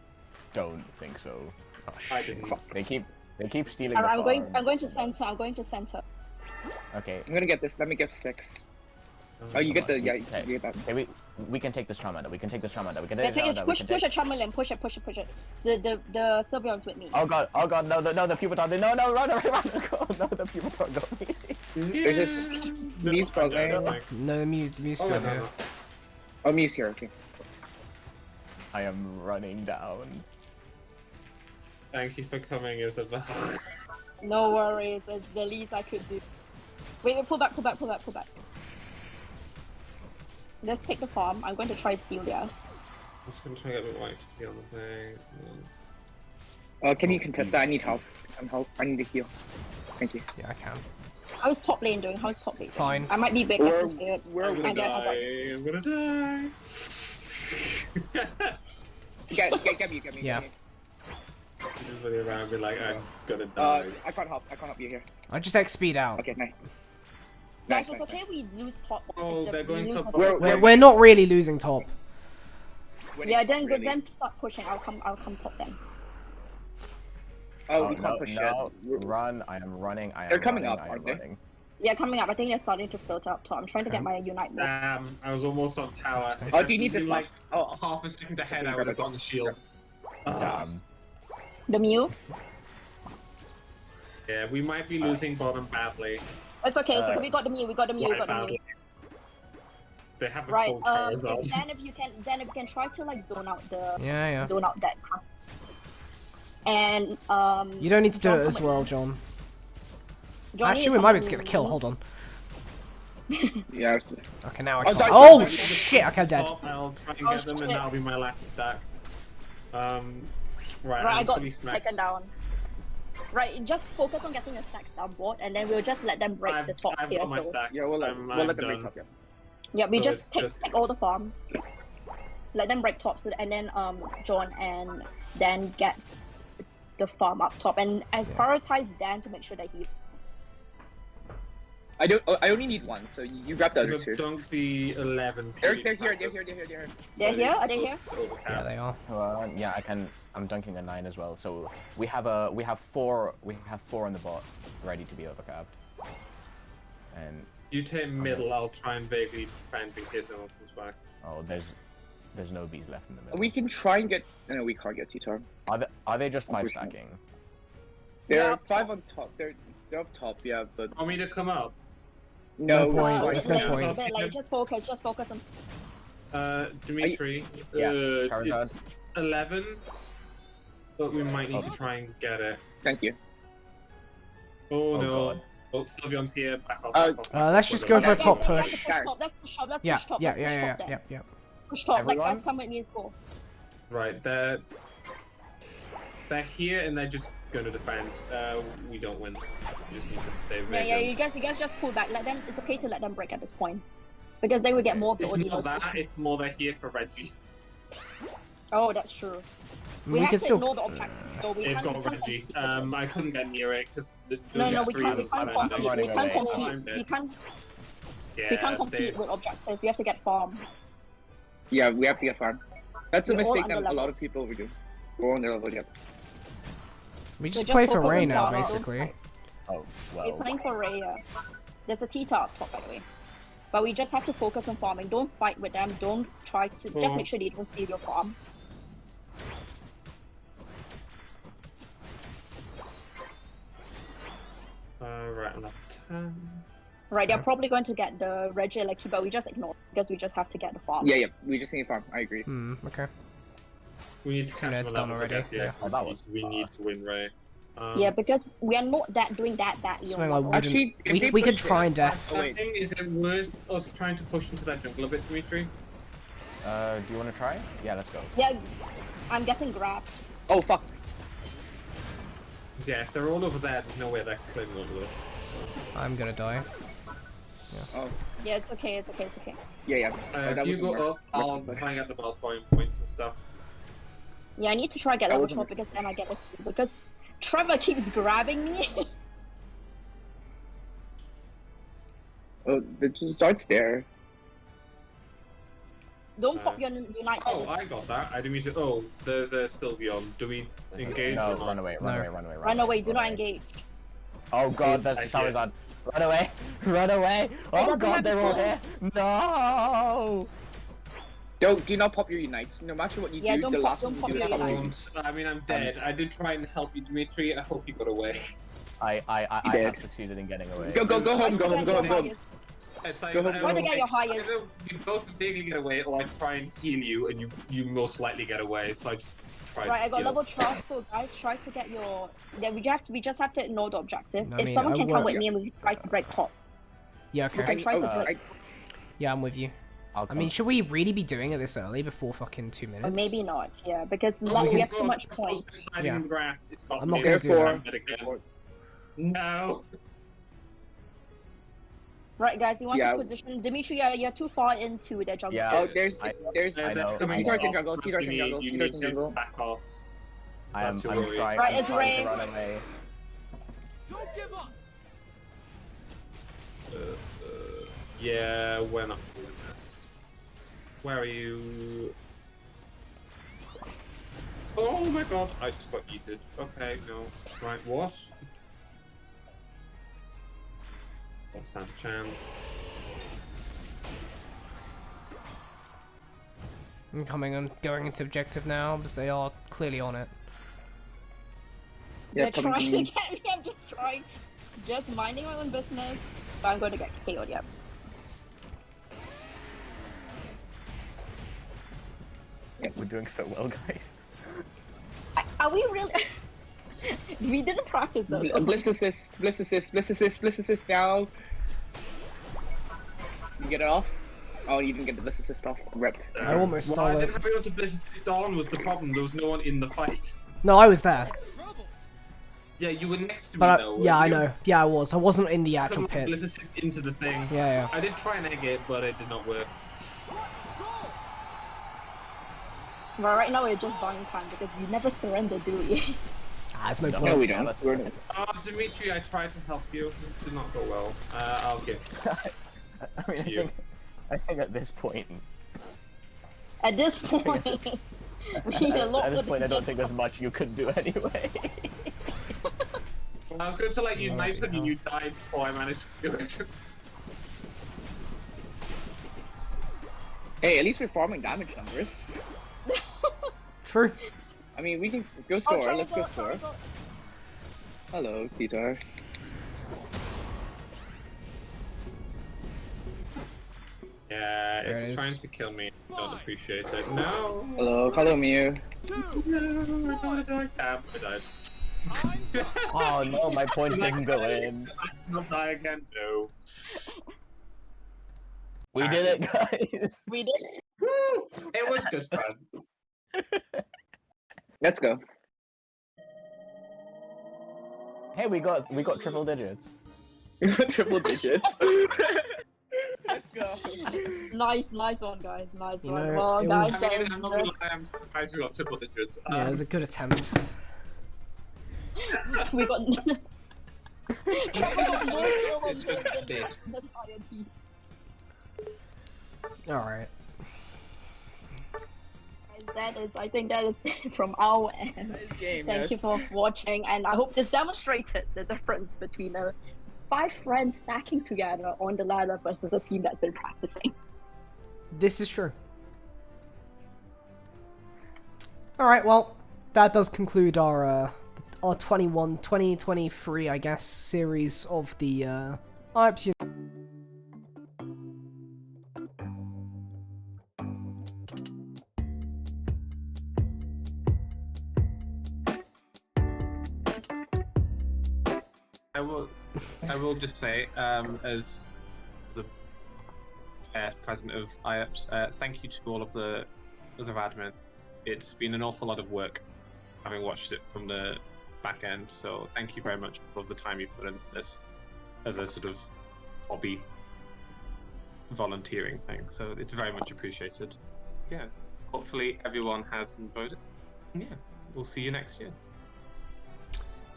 don't think so. Oh I shit. didn't. They keep stealing Alright, the farm. I'm going to center. I'm going to center. Okay. I'm gonna get this. Let me get 6. Oh, you get the you get that. Okay, We can take this Charmander. We can take this Charmander. We can Then take take this it, Charmander. push a Charmeleon, push it. The Sylveon's with me. Oh god, no, the Pupitar, no, run away, run, go, no, the Pupitar got me. Is this Mew's struggling? No, Mew's still here. Oh, Mew's here, okay. I am running down. Thank you for coming, Isabel. No worries, it's the least I could do. Wait, pull back. Let's take the farm. I'm going to try steal theirs. I'm just gonna try to get a bit more XP on the thing. Can you contest that? I need help. I need to heal. Thank you. Yeah, I can. How's top lane doing? Fine. I might be big. We're I'm gonna die. I'm gonna die. Get me. Yeah. Everybody around me like I'm gonna die. I can't help you here. I just XP'd out. Okay, nice. Guys, it's okay we lose top. Oh, if they're going we lose top. the- We're not really losing top. Yeah, then start pushing. I'll come top then. Oh, we can't push yet. Run, I am running, I am They're coming running, up, I am aren't they? running. Yeah, coming up. I think they're starting to filter up top. I'm trying to get my Unite move. I was almost on tower. If Oh, I do you need could this like buff? Oh, half a second ahead, I would have gotten the shield. Damn. The Mew. Yeah, we might be losing bottom badly. It's okay. It's okay. We got the Mew. Quite badly. They have a Right. full Charizard. Then if you can try to like zone out Yeah. zone out that class. And You don't need to do John, it as come well, with me. John. Johnny, Actually, we might be able to get the kill. Hold on. yeah. Okay, now I Oh, can't. sorry, Oh sorry. shit! Okay, I'm dead. I'll try and Oh, get them, and shit. that'll be my last stack. Right, Right, I I'm got fully smacked. taken down. Right, just focus on getting the stacks down board, and then we'll just let them break the top I've here. got my So stacks. Yeah, we'll let I'm them done. break up. Yeah. yeah, we So just it's take all the farms, let them break top, so and then John and then get the farm up top, and prioritize Dan to make sure that he. I only need one, so you grab the I'm other gonna two. dunk the 11. They're here. They're here. Are they here? Yeah, they are. Yeah, I'm dunking a 9 as well, so we have 4 on the bot ready to be overcapped. And You take middle, I'll try and vaguely defend in case anyone comes back. oh, there's no bees left in the middle. We can try and get. No, we can't get T-Tar. Are they just 5 Unfortunately. stacking? They're Yeah. 5 on top. They're up top. Yeah, but Want me to come up? no. point. it's There's no fine. point. Like, just focus on. Dimitri, Yeah, it's Charizard. 11, but we might need to try and get it. Thank you. Oh, Oh, no. God. Oh, Sylveon's here. Back off. Let's just go for a Yes, top yes, push. Let's push top. Let's Yeah, push top. yeah, Let's push yeah, top then. yeah. Push top. Like, Everyone? guys, come with me and score. Right, they're here and they're just gonna defend. We don't win. We just need to stay Yeah, vigilant. you guys just pull back. Let them. It's okay to let them break at this point, because they will get more of the It's audio. not that, it's more they're here for Reggie. Oh, that's true. We We have can to still. ignore the objectives, though. We They've can't. got We can't Reggie. compete. I couldn't get near it because No, we can't. We can't I'm compete. running We can't away. compete. We can't. Yeah, We can't compete with objectives. You have to get farm. Yeah, we have to get farm. That's a We're all mistake under that a level. lot of people will do. We're on their level, yeah. We just just play for focus Ray on now, farm, don't basically. fight. Oh, We're well. playing for Raya. There's a Tita up top, by the way. But we just have to focus on farming. Don't fight with them. Don't try to. Just make sure they don't steal your farm. Right, I'm at 10. Right, they're probably going to get the Regieleki, but we just ignore it because we just have to get the farm. Yeah, we just need farm. I agree. Okay. We need to catch Ned's them done levels, I already, guess, yeah. yeah. Oh, that was We need to win Ray. Yeah, because we are not doing that Something like level. Actually, if we they could push try this- and def. Oh, wait. Thing, is it worth us trying to push into that jungle a bit, Dimitri? Do you want to try? Yeah, let's go. Yeah, I'm getting grabbed. Oh, fuck. 'Cause, yeah, if they're all over there, there's no way they're clearing over there. I'm gonna die. Yeah, it's okay. It's okay. It's okay. Yeah. If that you wasn't go worth- up, I'll worth it. try and get the Malcoin points and stuff. Yeah, I need to try get That level wasn't- 12 because then I get it. Because Trevor keeps grabbing me. Oh, the Zard's there. Don't pop your Unite. Oh, I got that. I didn't mean to. Oh, there's a Sylveon. Do we engage No, or not? run away, run away, run away. Run away. Do not engage. Oh god, there's Thank Charizard. Run away! Run away! Oh doesn't god, they're all matter. there! No! Do not pop your unites. No matter what you Yeah, do, don't the pop- last one don't you pop do your is I pop your unites. won't. I mean, I'm dead. I did try and help you, Dimitri, and I hope you got away. I did. have succeeded in getting away. Go home, go home, go home, go home. It's like, Go home, Try to get your highest. either we both vaguely get away, or I try and heal you, and you most likely get away. So I just try. Right, I got heal. level 12, so guys, try to get your. Yeah, we just have to ignore the objective. I If mean, someone I can will- come with me and we try to break top, Yeah, we okay. can try to break. Yeah, I'm with you. I'll I come. mean, should we really be doing it this early before fucking 2 minutes? Or maybe not. Yeah, because Oh we my have too God, much the soul's points. just hiding Yeah. in the grass. It's got I'm me. not gonna do Therefore- that. Again. No. Right, guys, you want Yeah. to position Dimitri? You're too far into the jungle. Yeah. Oh, there's I They're know. coming T-Tar's in off jungle, the T-Tar's in thingy. jungle, You T-Tar's need in to jungle. back off. I'm That's your trying. worry. Right, I'm it's trying Ray. to run away. Yeah, we're not doing this. Where are you? Oh my God! I just got yeeted. Okay, no. Right, what? Don't stand a chance. I'm coming and going into objective now because they are clearly on it. Yeah, They're coming trying to to me. get me. I'm just trying, just minding my own business. But I'm going to get KO'd. Yep. We're doing so well, guys. Are we really? We didn't practice this. Bliss assist, bliss assist, bliss assist, bliss assist now. You get it off? Oh, you didn't get the bliss assist off. Rip. I almost Well, stole I it. didn't have anyone to bliss assist on was the problem. There was no one in the fight. No, I was there. Yeah, you were next to me But though. yeah, I weren't you? know. Yeah, I was. I wasn't in the I actual couldn't pit. bliss assist into the thing. Yeah, yeah. I did try and egg it, but it did not work. Well, right now we're just buying time because we never surrender, do we? Ah, there's no No, point. we don't. We're- Dimitri, I tried to help you. It did not go well. I'll give. I mean, To you. I think at this point, At this point, we need a lot at this for point, I the don't think there's much you can do anyway. I was going to let you knight and you died before I managed to do it. Hey, at least we're farming damage numbers. True. I mean, we can go Oh, score. Charlie Let's go got- score. Charlie got- Hello, Peter. Yeah, There it it's is. trying to kill me. Don't appreciate it. No. Hello, Mew. No, I died. Damn, I died. Oh no, my points didn't go in. I'll die again. No. We did it, guys. We did. Woo! It was good fun. Let's go. Hey, we got triple digits. Triple digits. Let's go. Nice one, guys. Nice You one. know, Well, it guys, was- I mean, that I'm not was gonna lie, I'm surprised we got triple digits. Yeah, it was a good attempt. we got. Trevor got more kills It's just than a bit. the entire team. Alright. I think that is it from our end. Thank you for watching, and I hope this demonstrated the difference between 5 friends stacking together on the ladder versus a team that's been practicing. This is true. Alright, well, that does conclude our 2023, I guess, series of the IPS. I will just say, as the president of IEPS, thank you to all of the other admin. It's been an awful lot of work, having watched it from the back end. So thank you very much for the time you put into this, as a sort of hobby volunteering thing. So it's very much appreciated. Yeah, hopefully everyone has enjoyed it. And yeah, we'll see you next year.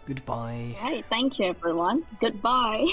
Goodbye. Right, thank you everyone. Goodbye.